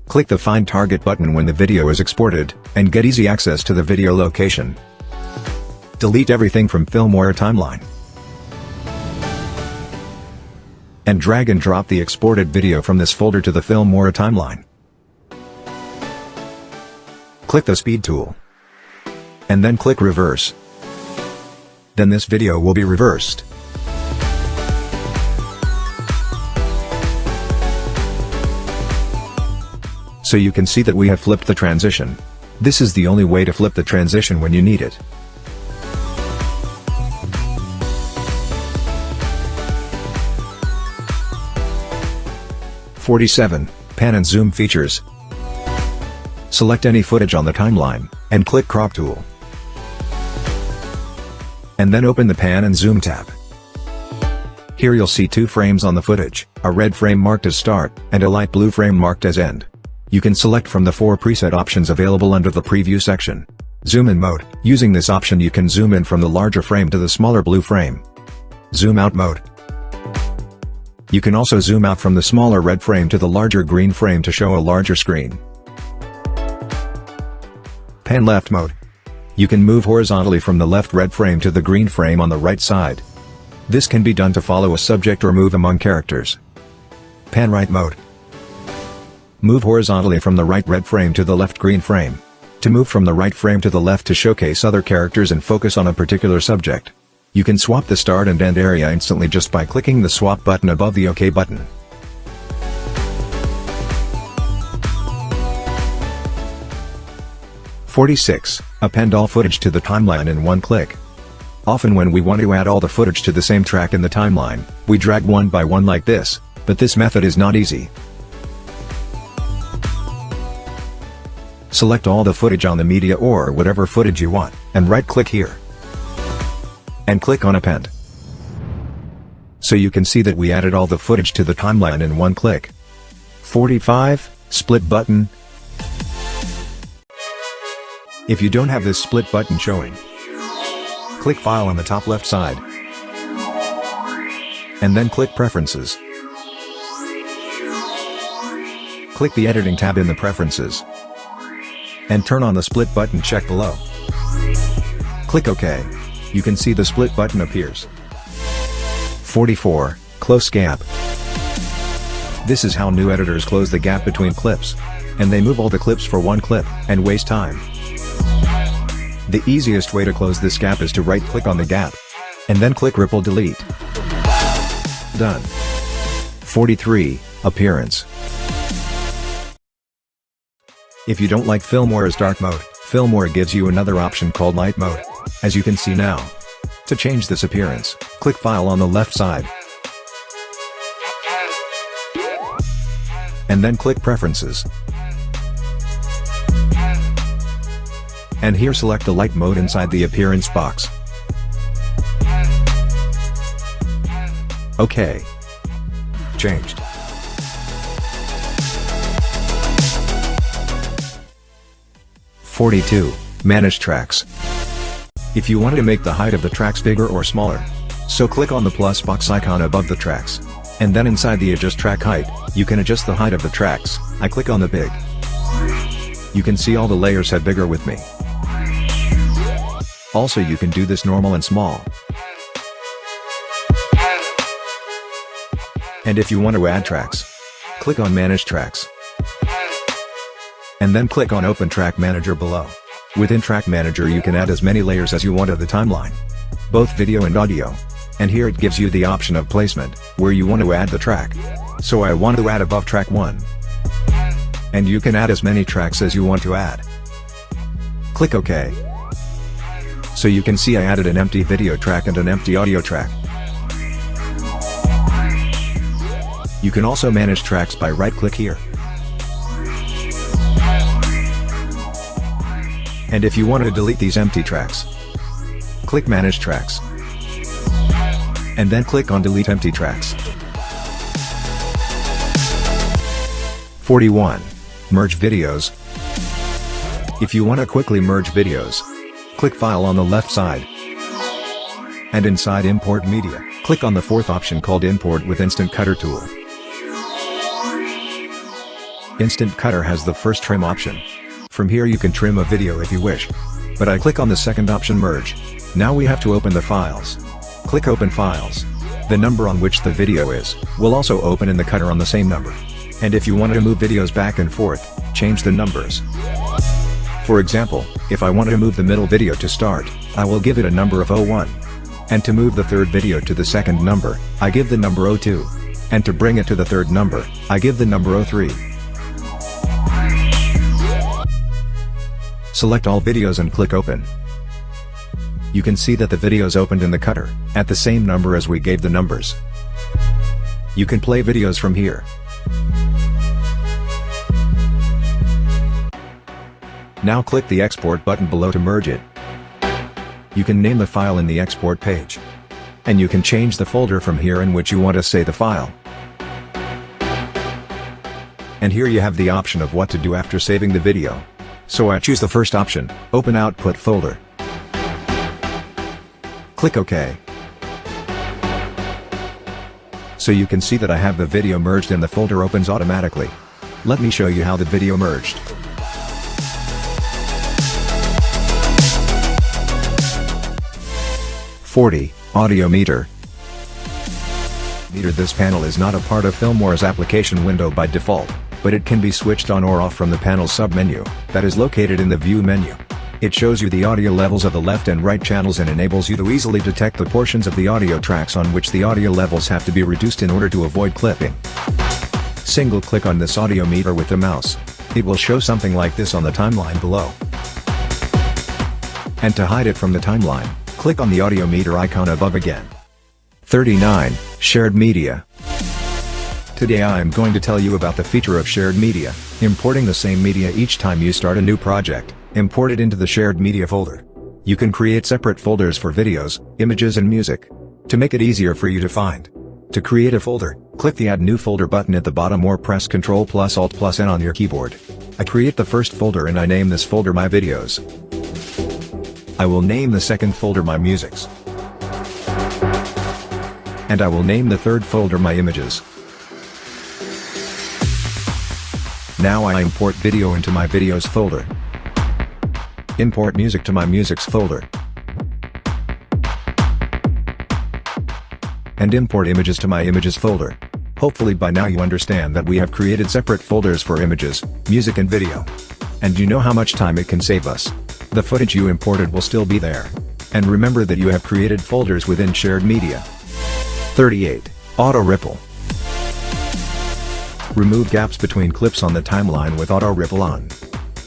Click the Find Target button when the video is exported, and get easy access to the video location. Delete everything from Filmora timeline. And drag and drop the exported video from this folder to the Filmora timeline. Click the Speed tool. And then click Reverse. Then this video will be reversed. So you can see that we have flipped the transition. This is the only way to flip the transition when you need it. "47. Pan and Zoom Features." Select any footage on the timeline, and click Crop tool. And then open the Pan and Zoom tab. Here you'll see 2 frames on the footage, a red frame marked as start, and a light blue frame marked as end. You can select from the 4 preset options available under the Preview section. Zoom in mode. Using this option you can zoom in from the larger frame to the smaller blue frame. Zoom out mode. You can also zoom out from the smaller red frame to the larger green frame to show a larger screen. Pan left mode. You can move horizontally from the left red frame to the green frame on the right side. This can be done to follow a subject or move among characters. Pan right mode. Move horizontally from the right red frame to the left green frame. To move from the right frame to the left to showcase other characters and focus on a particular subject. You can swap the start and end area instantly just by clicking the swap button above the OK button. "46. Append all footage to the timeline in one click." Often when we want to add all the footage to the same track in the timeline, we drag one by one like this, but this method is not easy. Select all the footage on the media or whatever footage you want, and right-click here. And click on Append. So you can see that we added all the footage to the timeline in one click. 45. Split button. If you don't have this split button showing, click File on the top left side. And then click Preferences. Click the Editing tab in the Preferences. And turn on the split button check below. Click OK. You can see the split button appears. 44. Close gap. This is how new editors close the gap between clips. And they move all the clips for one clip, and waste time. The easiest way to close this gap is to right-click on the gap. And then click Ripple Delete. Done. 43. Appearance. If you don't like Filmora's dark mode, Filmora gives you another option called light mode. as you can see now. To change this appearance, click File on the left side. And then click Preferences. And here select the light mode inside the appearance box. OK. Changed. (42) Manage tracks. If you wanted to make the height of the tracks bigger or smaller, so click on the plus box icon above the tracks. And then inside the Adjust Track Height, you can adjust the height of the tracks. I click on the big. You can see all the layers head bigger with me. Also you can do this normal and small. And if you want to add tracks, click on Manage Tracks. And then click on Open Track Manager below. Within Track Manager you can add as many layers as you want of the timeline, both video and audio. And here it gives you the option of placement, where you want to add the track. So I want to add above track 1. And you can add as many tracks as you want to add. Click OK. So you can see I added an empty video track and an empty audio track. You can also manage tracks by right-click here. And if you want to delete these empty tracks, click Manage Tracks. And then click on Delete Empty Tracks. 41. Merge videos. If you want to quickly merge videos, click File on the left side. And inside Import Media, click on the fourth option called Import with Instant Cutter tool. Instant Cutter has the first trim option. From here you can trim a video if you wish. But I click on the second option, Merge. Now we have to open the files. Click Open Files. The number on which the video is, will also open in the cutter on the same number. And if you want to move videos back and forth, change the numbers. For example, if I want to move the middle video to start, I will give it a number of 01. And to move the third video to the second number, I give the number 02. And to bring it to the third number, I give the number 03. Select all videos and click Open. You can see that the videos opened in the cutter, at the same number as we gave the numbers. You can play videos from here. Now click the Export button below to merge it. You can name the file in the export page. And you can change the folder from here in which you want to save the file. And here you have the option of what to do after saving the video. So I choose the first option, Open Output Folder. Click OK. So you can see that I have the video merged and the folder opens automatically. Let me show you how the video merged. Audio Meter. This panel is not a part of Filmora's application window by default, but it can be switched on or off from the panel submenu, that is located in the View menu. It shows you the audio levels of the left and right channels and enables you to easily detect the portions of the audio tracks on which the audio levels have to be reduced in order to avoid clipping. Single click on this audio meter with the mouse. It will show something like this on the timeline below. And to hide it from the timeline, click on the audio meter icon above again. 39. Shared Media. Today I am going to tell you about the feature of shared media, importing the same media each time you start a new project, import it into the shared media folder. You can create separate folders for videos, images and music. To make it easier for you to find. To create a folder, click the Add New Folder button at the bottom or press Ctrl plus Alt plus N on your keyboard. I create the first folder and I name this folder My Videos. I will name the second folder My Musics. And I will name the third folder My Images. Now I import video into My Videos folder. Import music to My Musics folder. And import images to My Images folder. Hopefully by now you understand that we have created separate folders for images, music and video. And you know how much time it can save us. The footage you imported will still be there. And remember that you have created folders within shared media. 38. Auto Ripple. Remove gaps between clips on the timeline with Auto Ripple on.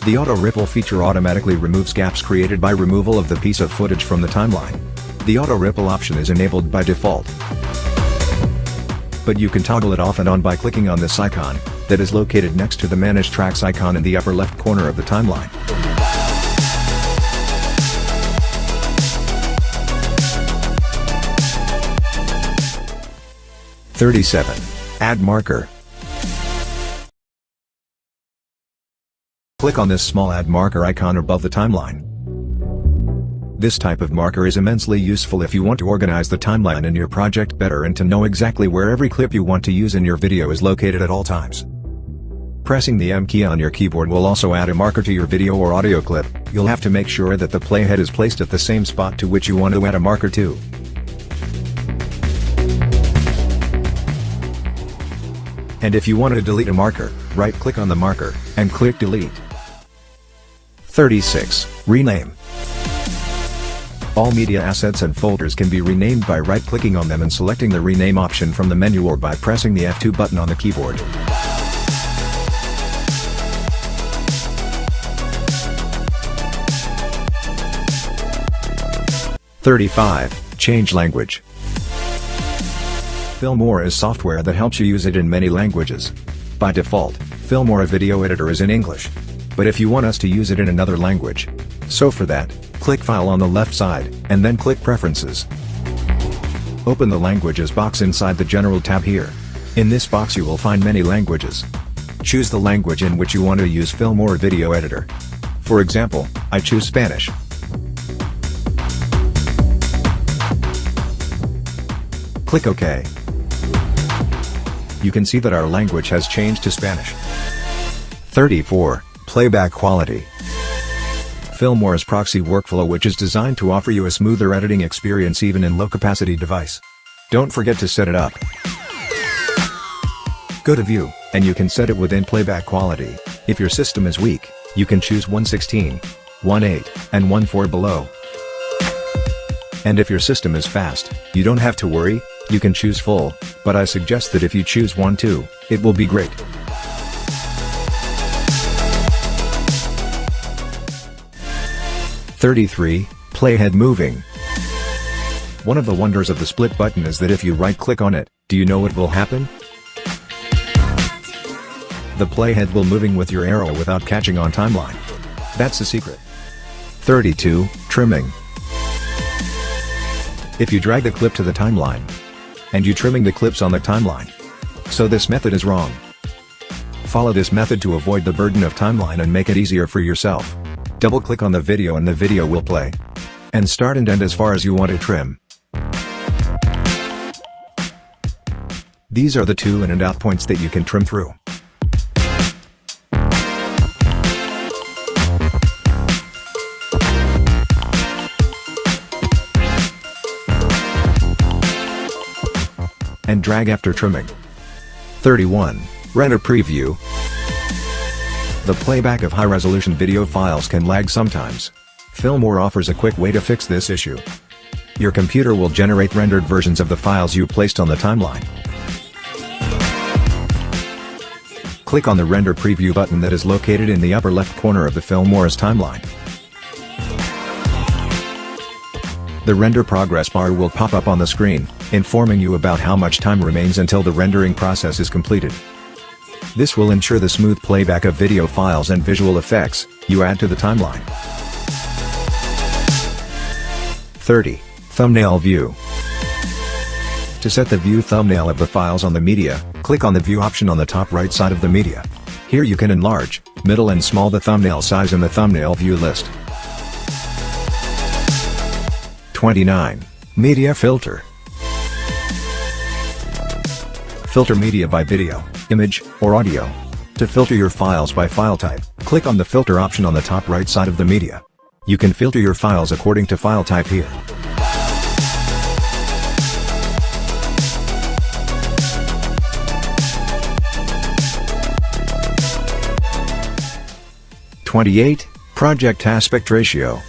The auto ripple feature automatically removes gaps created by removal of the piece of footage from the timeline. The auto ripple option is enabled by default, but you can toggle it off and on by clicking on this icon that is located next to the Manage Tracks icon in the upper left corner of the timeline. Add marker. Click on this small add marker icon above the timeline. This type of marker is immensely useful if you want to organize the timeline in your project better and to know exactly where every clip you want to use in your video is located at all times. Pressing the M key on your keyboard will also add a marker to your video or audio clip. You'll have to make sure that the playhead is placed at the same spot to which you want to add a marker to. And if you want to delete a marker, right-click on the marker, and click Delete. 36. Rename. All media assets and folders can be renamed by right-clicking on them and selecting the Rename option from the menu or by pressing the F2 button on the keyboard. 35. Change language. Filmora is software that helps you use it in many languages. By default, Filmora video editor is in English. But if you want us to use it in another language, so for that, click File on the left side, and then click Preferences. Open the Languages box inside the General tab here. In this box you will find many languages. Choose the language in which you want to use Filmora video editor. For example, I choose Spanish. Click OK. You can see that our language has changed to Spanish. 34. Playback quality. Filmora's proxy workflow, which is designed to offer you a smoother editing experience even in low-capacity device. Don't forget to set it up. Go to View, and you can set it within playback quality. If your system is weak, you can choose 116, 1.8, and 1.4 below. And if your system is fast, you don't have to worry, you can choose full, but I suggest that if you choose 1.2, it will be great. 33. Playhead moving. One of the wonders of the split button is that if you right-click on it, do you know what will happen? The playhead will moving with your arrow without catching on timeline. That's the secret. 32. Trimming. If you drag the clip to the timeline, and you trimming the clips on the timeline, so this method is wrong. Follow this method to avoid the burden of timeline and make it easier for yourself. Double-click on the video and the video will play. And start and end as far as you want to trim. These are the two in and out points that you can trim through. And drag after trimming. 31. Render preview. The playback of high-resolution video files can lag sometimes. Filmora offers a quick way to fix this issue. Your computer will generate rendered versions of the files you placed on the timeline. Click on the Render Preview button that is located in the upper left corner of the Filmora's timeline. The render progress bar will pop up on the screen, informing you about how much time remains until the rendering process is completed. This will ensure the smooth playback of video files and visual effects you add to the timeline. 30. Thumbnail view. To set the view thumbnail of the files on the media, click on the View option on the top right side of the media. Here you can enlarge, middle and small the thumbnail size in the thumbnail view list. 29. Media filter. Filter media by video, image, or audio. To filter your files by file type, click on the Filter option on the top right side of the media. You can filter your files according to file type here. (28) Project aspect ratio.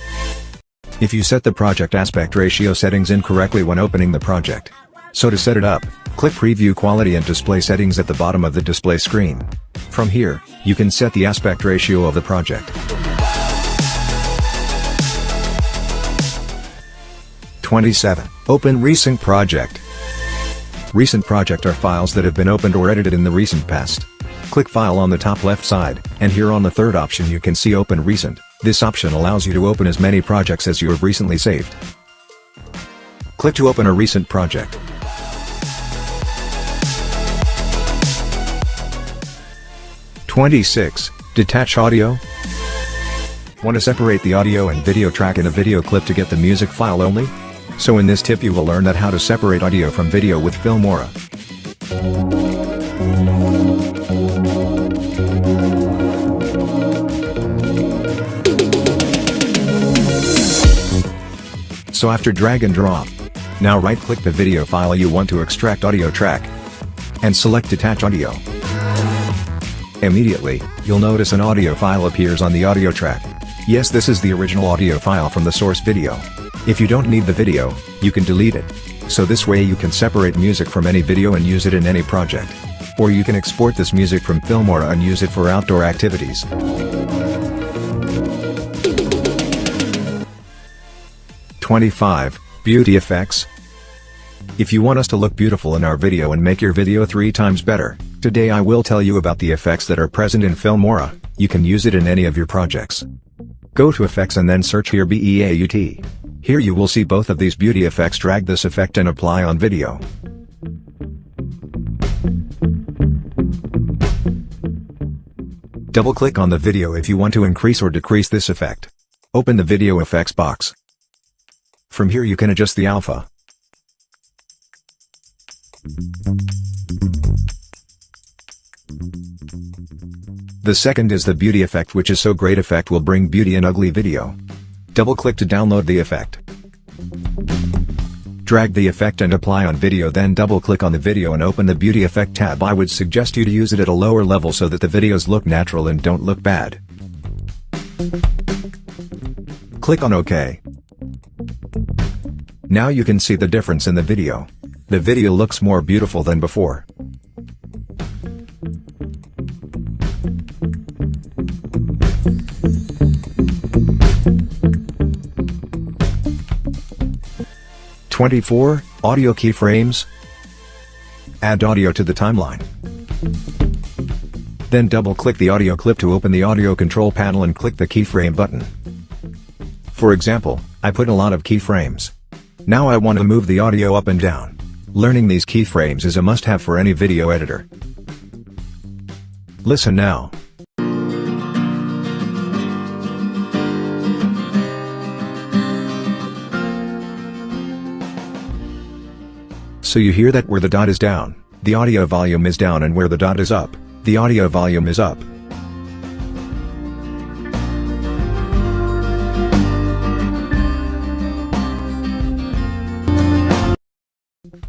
If you set the project aspect ratio settings incorrectly when opening the project. So to set it up, click Preview Quality and Display Settings at the bottom of the display screen. From here, you can set the aspect ratio of the project. 27. Open recent project. Recent project are files that have been opened or edited in the recent past. Click File on the top left side, and here on the third option you can see Open Recent. This option allows you to open as many projects as you have recently saved. Click to open a recent project. (26) Detach audio. Want to separate the audio and video track in a video clip to get the music file only? So in this tip you will learn that how to separate audio from video with Filmora. So after drag and drop, now right click the video file you want to extract audio track and select Detach audio. Immediately, you'll notice an audio file appears on the audio track. Yes, this is the original audio file from the source video. If you don't need the video, you can delete it. So this way you can separate music from any video and use it in any project. Or you can export this music from Filmora and use it for outdoor activities. (25) Beauty effects. If you want us to look beautiful in our video and make your video 3 times better, today I will tell you about the effects that are present in Filmora. You can use it in any of your projects. Go to Effects and then search here BEAUT. Here you will see both of these beauty effects. Drag this effect and apply on video. Double-click on the video if you want to increase or decrease this effect. Open the video effects box. From here you can adjust the alpha. The second is the beauty effect, which is so great effect will bring beauty in ugly video. Double-click to download the effect. Drag the effect and apply on video, then double-click on the video and open the beauty effect tab. I would suggest you to use it at a lower level so that the videos look natural and don't look bad. Click on OK. Now you can see the difference in the video. The video looks more beautiful than before. (24) Audio keyframes. Add audio to the timeline. Then double-click the audio clip to open the audio control panel and click the keyframe button. For example, I put a lot of keyframes. Now I want to move the audio up and down. Learning these keyframes is a must-have for any video editor. Listen now. So you hear that where the dot is down, the audio volume is down, and where the dot is up, the audio volume is up.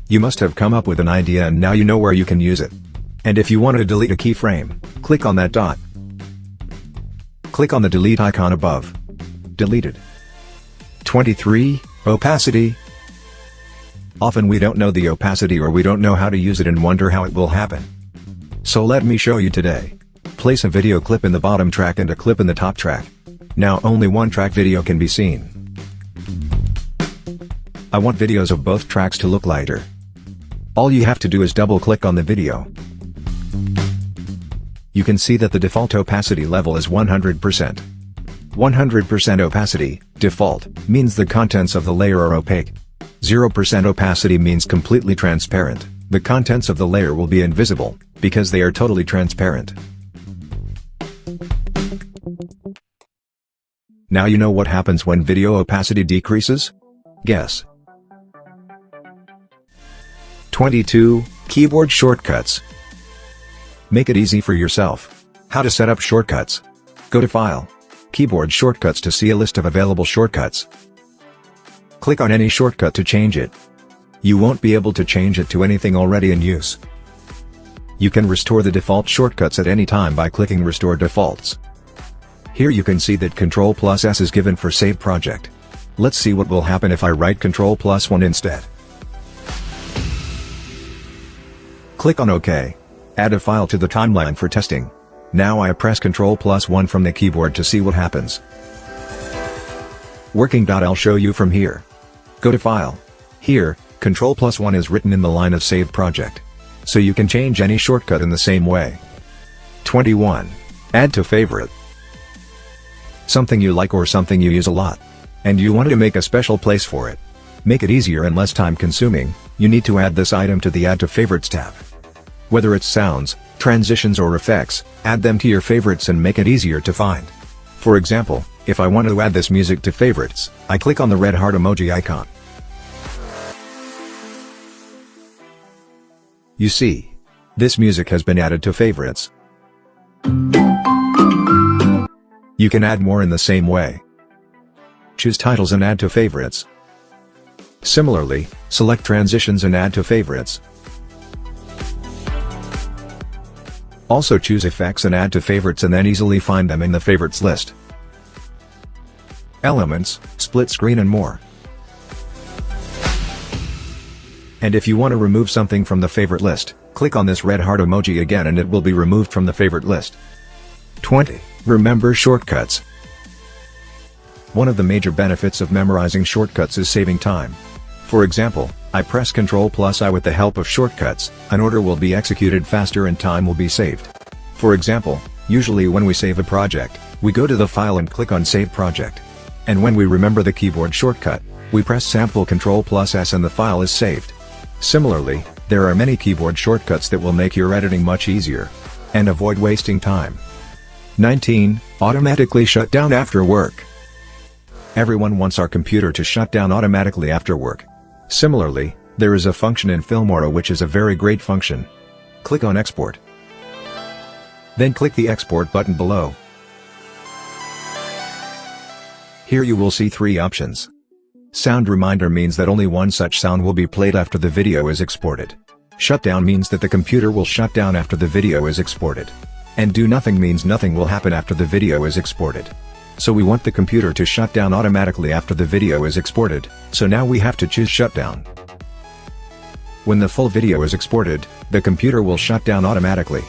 You must have come up with an idea and now you know where you can use it. And if you want to delete a keyframe, click on that dot. Click on the delete icon above. Deleted. 23. Opacity. Often we don't know the opacity or we don't know how to use it and wonder how it will happen. So let me show you today. Place a video clip in the bottom track and a clip in the top track. Now only one track video can be seen. I want videos of both tracks to look lighter. All you have to do is double-click on the video. You can see that the default opacity level is 100%. 100% opacity, default, means the contents of the layer are opaque. 0% opacity means completely transparent. The contents of the layer will be invisible, because they are totally transparent. Now you know what happens when video opacity decreases? Guess. 22. Keyboard shortcuts. Make it easy for yourself. How to set up shortcuts. Go to File, Keyboard Shortcuts to see a list of available shortcuts. Click on any shortcut to change it. You won't be able to change it to anything already in use. You can restore the default shortcuts at any time by clicking Restore Defaults. Here you can see that Ctrl+S is given for Save Project. Let's see what will happen if I write Ctrl+1 instead. Click on OK. Add a file to the timeline for testing. Now I press Ctrl+1 from the keyboard to see what happens. Working. I'll show you from here. Go to File. Here, Ctrl+1 is written in the line of Save Project. So you can change any shortcut in the same way. 21. Add to favorite. Something you like or something you use a lot. And you want to make a special place for it. Make it easier and less time consuming, you need to add this item to the Add to Favorites tab. Whether it's sounds, transitions or effects, add them to your favorites and make it easier to find. For example, if I want to add this music to favorites, I click on the red heart emoji icon. You see, this music has been added to favorites. You can add more in the same way. Choose titles and add to favorites. Similarly, select transitions and add to favorites. Also choose effects and add to favorites and then easily find them in the favorites list. Elements, split screen and more. And if you want to remove something from the favorite list, click on this red heart emoji again and it will be removed from the favorite list. 20. Remember shortcuts. One of the major benefits of memorizing shortcuts is saving time. For example, I press Ctrl+I with the help of shortcuts, an order will be executed faster and time will be saved. For example, usually when we save a project, we go to the file and click on Save Project. And when we remember the keyboard shortcut, we press sample Ctrl+S and the file is saved. Similarly, there are many keyboard shortcuts that will make your editing much easier. And avoid wasting time. 19. Automatically shut down after work. Everyone wants our computer to shut down automatically after work. Similarly, there is a function in Filmora which is a very great function. Click on Export. Then click the Export button below. Here you will see 3 options. Sound reminder means that only one such sound will be played after the video is exported. Shutdown means that the computer will shut down after the video is exported. And do nothing means nothing will happen after the video is exported. So we want the computer to shut down automatically after the video is exported, so now we have to choose shutdown. When the full video is exported, the computer will shut down automatically.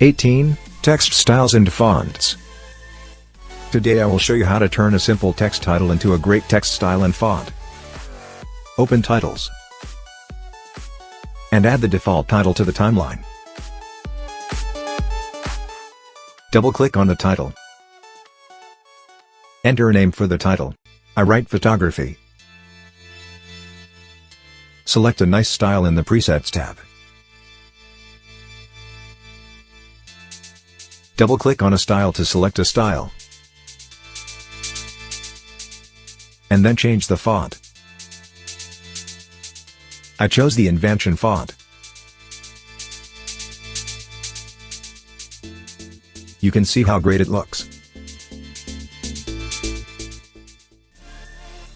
18. Text styles and fonts. Today I will show you how to turn a simple text title into a great text style and font. Open Titles. And add the default title to the timeline. Double-click on the title. Enter a name for the title. I write photography. Select a nice style in the Presets tab. Double-click on a style to select a style. And then change the font. I chose the Invention font. You can see how great it looks.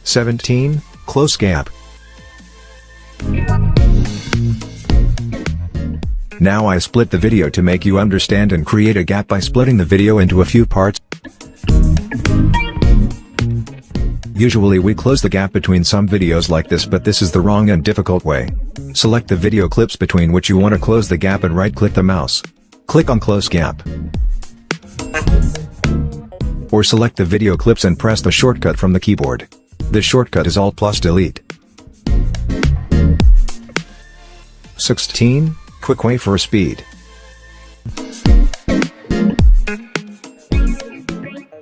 17. Close gap. Now I split the video to make you understand and create a gap by splitting the video into a few parts. Usually we close the gap between some videos like this, but this is the wrong and difficult way. Select the video clips between which you want to close the gap and right-click the mouse. Click on Close Gap. Or select the video clips and press the shortcut from the keyboard. The shortcut is Alt+Delete. 16. Quick way for speed.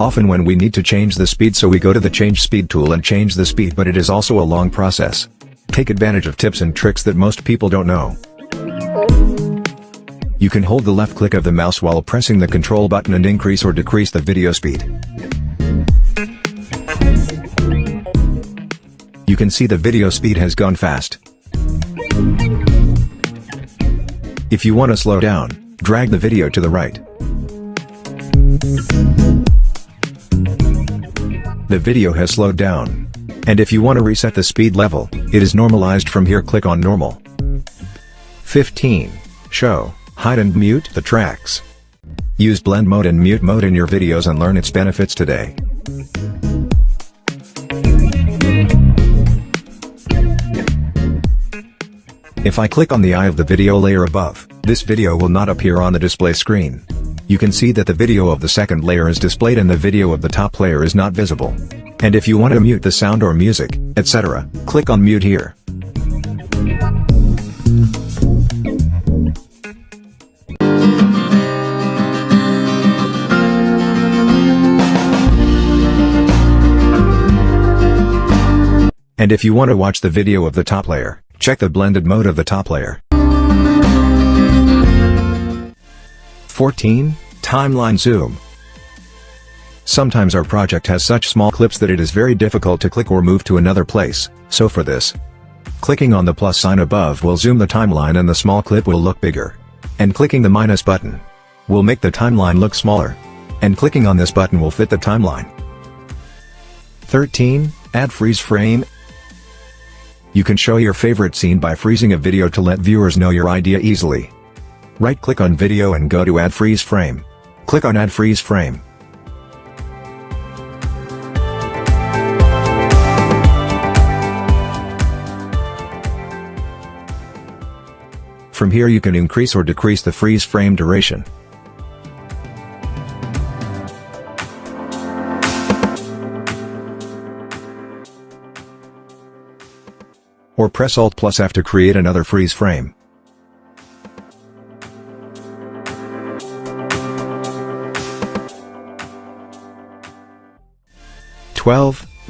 Often when we need to change the speed, so we go to the Change Speed tool and change the speed, but it is also a long process. Take advantage of tips and tricks that most people don't know. You can hold the left click of the mouse while pressing the control button and increase or decrease the video speed. You can see the video speed has gone fast. If you want to slow down, drag the video to the right. The video has slowed down. And if you want to reset the speed level, it is normalized from here. Click on Normal. 15. Show, hide and mute the tracks. Use blend mode and mute mode in your videos and learn its benefits today. If I click on the eye of the video layer above, this video will not appear on the display screen. You can see that the video of the second layer is displayed and the video of the top layer is not visible. And if you want to mute the sound or music, etc., click on mute here. And if you want to watch the video of the top layer, check the blended mode of the top layer. 14. Timeline zoom. Sometimes our project has such small clips that it is very difficult to click or move to another place, so for this, clicking on the plus sign above will zoom the timeline and the small clip will look bigger. And clicking the minus button will make the timeline look smaller. And clicking on this button will fit the timeline. 13. Add freeze frame. You can show your favorite scene by freezing a video to let viewers know your idea easily. Right-click on video and go to Add Freeze Frame. Click on Add Freeze Frame. From here you can increase or decrease the freeze frame duration. Or press Alt plus F to create another freeze frame.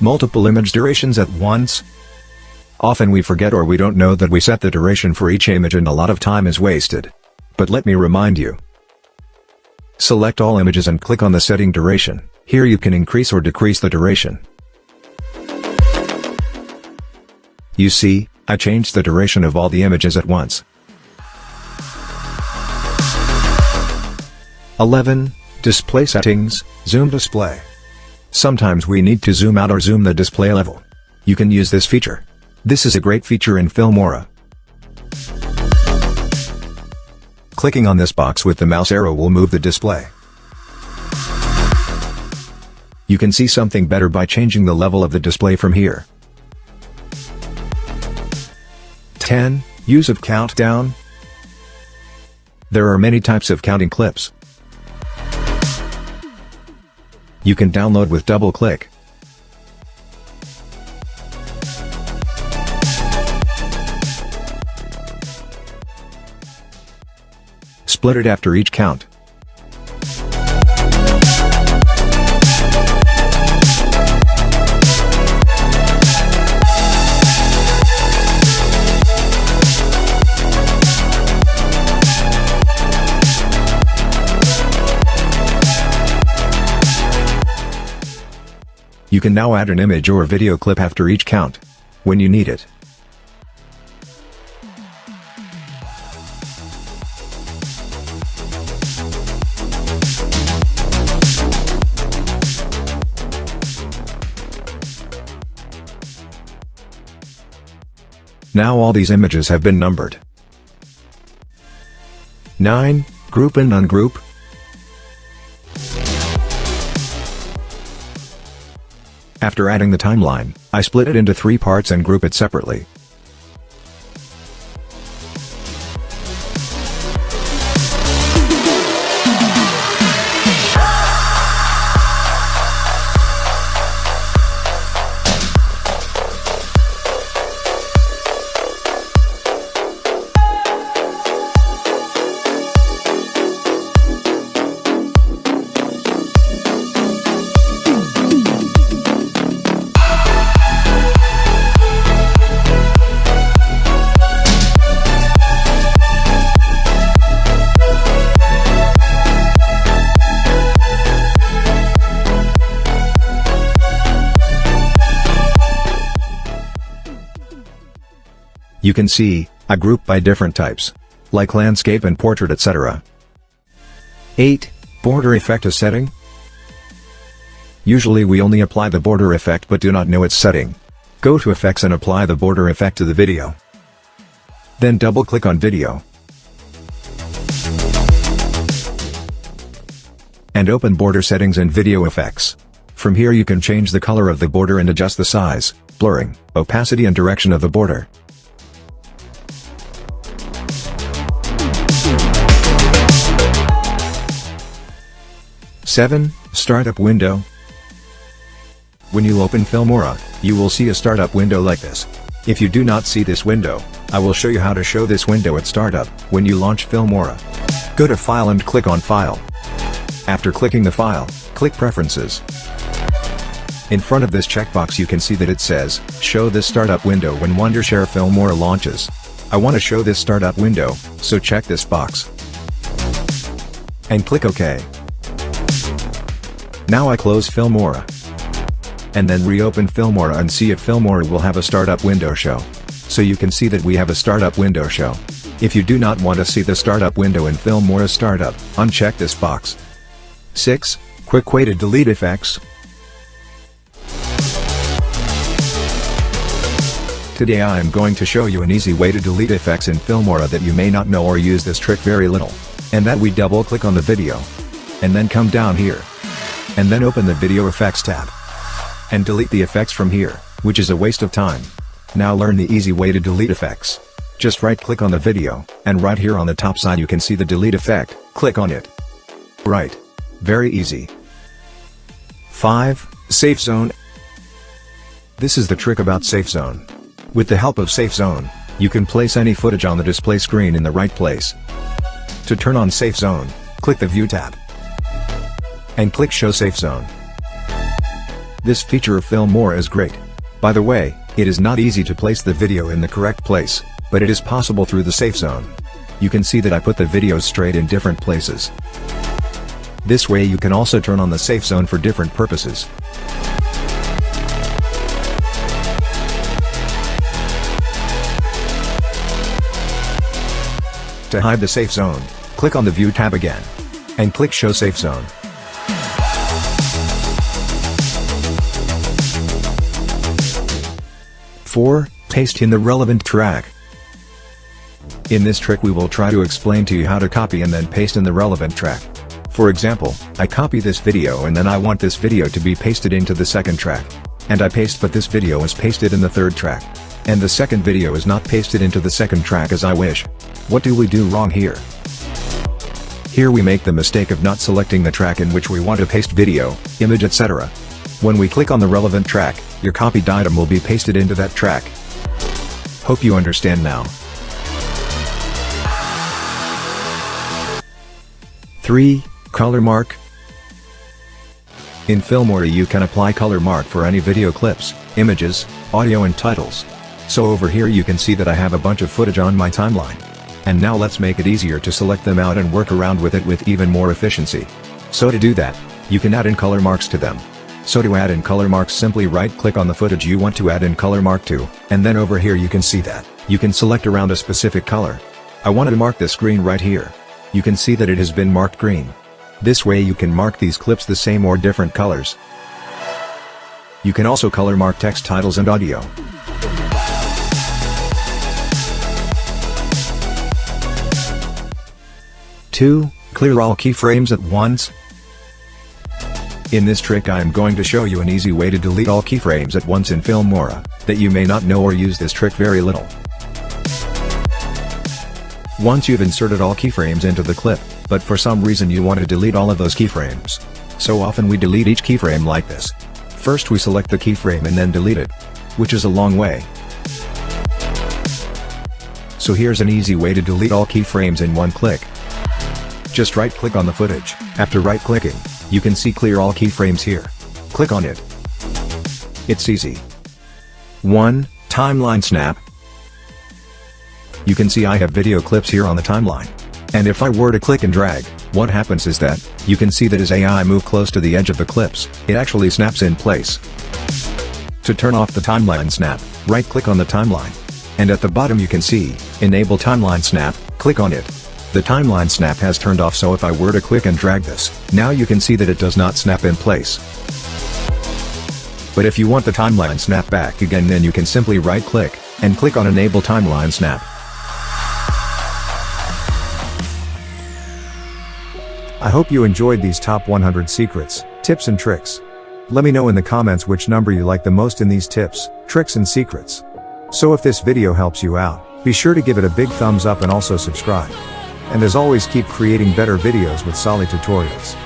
Multiple image durations at once. Often we forget or we don't know that we set the duration for each image and a lot of time is wasted. But let me remind you. Select all images and click on the setting duration. Here you can increase or decrease the duration. You see, I changed the duration of all the images at once. 11. Display settings, zoom display. Sometimes we need to zoom out or zoom the display level. You can use this feature. This is a great feature in Filmora. Clicking on this box with the mouse arrow will move the display. You can see something better by changing the level of the display from here. 10. Use of countdown. There are many types of counting clips. You can download with double click. Split it after each count. You can now add an image or video clip after each count, when you need it. Now all these images have been numbered. 9. Group and ungroup. After adding the timeline, I split it into 3 parts and group it separately. You can see, I group by different types, like landscape and portrait etc. 8. Border effect as setting. Usually we only apply the border effect but do not know its setting. Go to Effects and apply the border effect to the video. Then double click on video. And open border settings and video effects. From here you can change the color of the border and adjust the size, blurring, opacity and direction of the border. 7. Startup window. When you open Filmora, you will see a startup window like this. If you do not see this window, I will show you how to show this window at startup when you launch Filmora. Go to File and click on File. After clicking the file, click Preferences. In front of this checkbox you can see that it says, Show this startup window when wondershare Filmora launches. I want to show this startup window, so check this box. And click OK. Now I close Filmora. And then reopen Filmora and see if Filmora will have a startup window show. So you can see that we have a startup window show. If you do not want to see the startup window in Filmora startup, uncheck this box. 6. Quick way to delete effects. Today I am going to show you an easy way to delete effects in Filmora that you may not know or use this trick very little. And that we double click on the video. And then come down here. And then open the video effects tab. And delete the effects from here, which is a waste of time. Now learn the easy way to delete effects. Just right click on the video, and right here on the top side you can see the delete effect, click on it. Right. Very easy. 5. Safe Zone. This is the trick about Safe Zone. With the help of Safe Zone, you can place any footage on the display screen in the right place. To turn on Safe Zone, click the View tab. And click Show Safe Zone. This feature of Filmora is great. By the way, it is not easy to place the video in the correct place, but it is possible through the Safe Zone. You can see that I put the videos straight in different places. This way you can also turn on the Safe Zone for different purposes. To hide the Safe Zone, click on the View tab again. And click Show Safe Zone. 4. Paste in the relevant track. In this trick we will try to explain to you how to copy and then paste in the relevant track. For example, I copy this video and then I want this video to be pasted into the second track. And I paste, but this video is pasted in the third track. And the second video is not pasted into the second track as I wish. What do we do wrong here? Here we make the mistake of not selecting the track in which we want to paste video, image, etc. When we click on the relevant track, your copied item will be pasted into that track. Hope you understand now. 3. Color mark. In Filmora you can apply color mark for any video clips, images, audio and titles. So over here you can see that I have a bunch of footage on my timeline. And now let's make it easier to select them out and work around with it with even more efficiency. So to do that, you can add in color marks to them. So to add in color marks, simply right click on the footage you want to add in color mark to, and then over here you can see that you can select around a specific color. I wanted to mark this green right here. You can see that it has been marked green. This way you can mark these clips the same or different colors. You can also color mark text, titles and audio. 2. Clear all keyframes at once. In this trick I am going to show you an easy way to delete all keyframes at once in Filmora, that you may not know or use this trick very little. Once you've inserted all keyframes into the clip, but for some reason you want to delete all of those keyframes. So often we delete each keyframe like this. First we select the keyframe and then delete it, which is a long way. So here's an easy way to delete all keyframes in one click. Just right click on the footage. After right clicking, you can see clear all keyframes here. Click on it. It's easy. 1. Timeline snap. You can see I have video clips here on the timeline. And if I were to click and drag, what happens is that, you can see that as AI move close to the edge of the clips, it actually snaps in place. To turn off the timeline snap, right click on the timeline. And at the bottom you can see, Enable Timeline Snap, click on it. The timeline snap has turned off, so if I were to click and drag this, now you can see that it does not snap in place. But if you want the timeline snap back again, then you can simply right click, and click on Enable Timeline Snap. I hope you enjoyed these top 100 secrets, tips and tricks. Let me know in the comments which number you like the most in these tips, tricks and secrets. So if this video helps you out, be sure to give it a big thumbs up and also subscribe. And as always, keep creating better videos with Salih tutorials.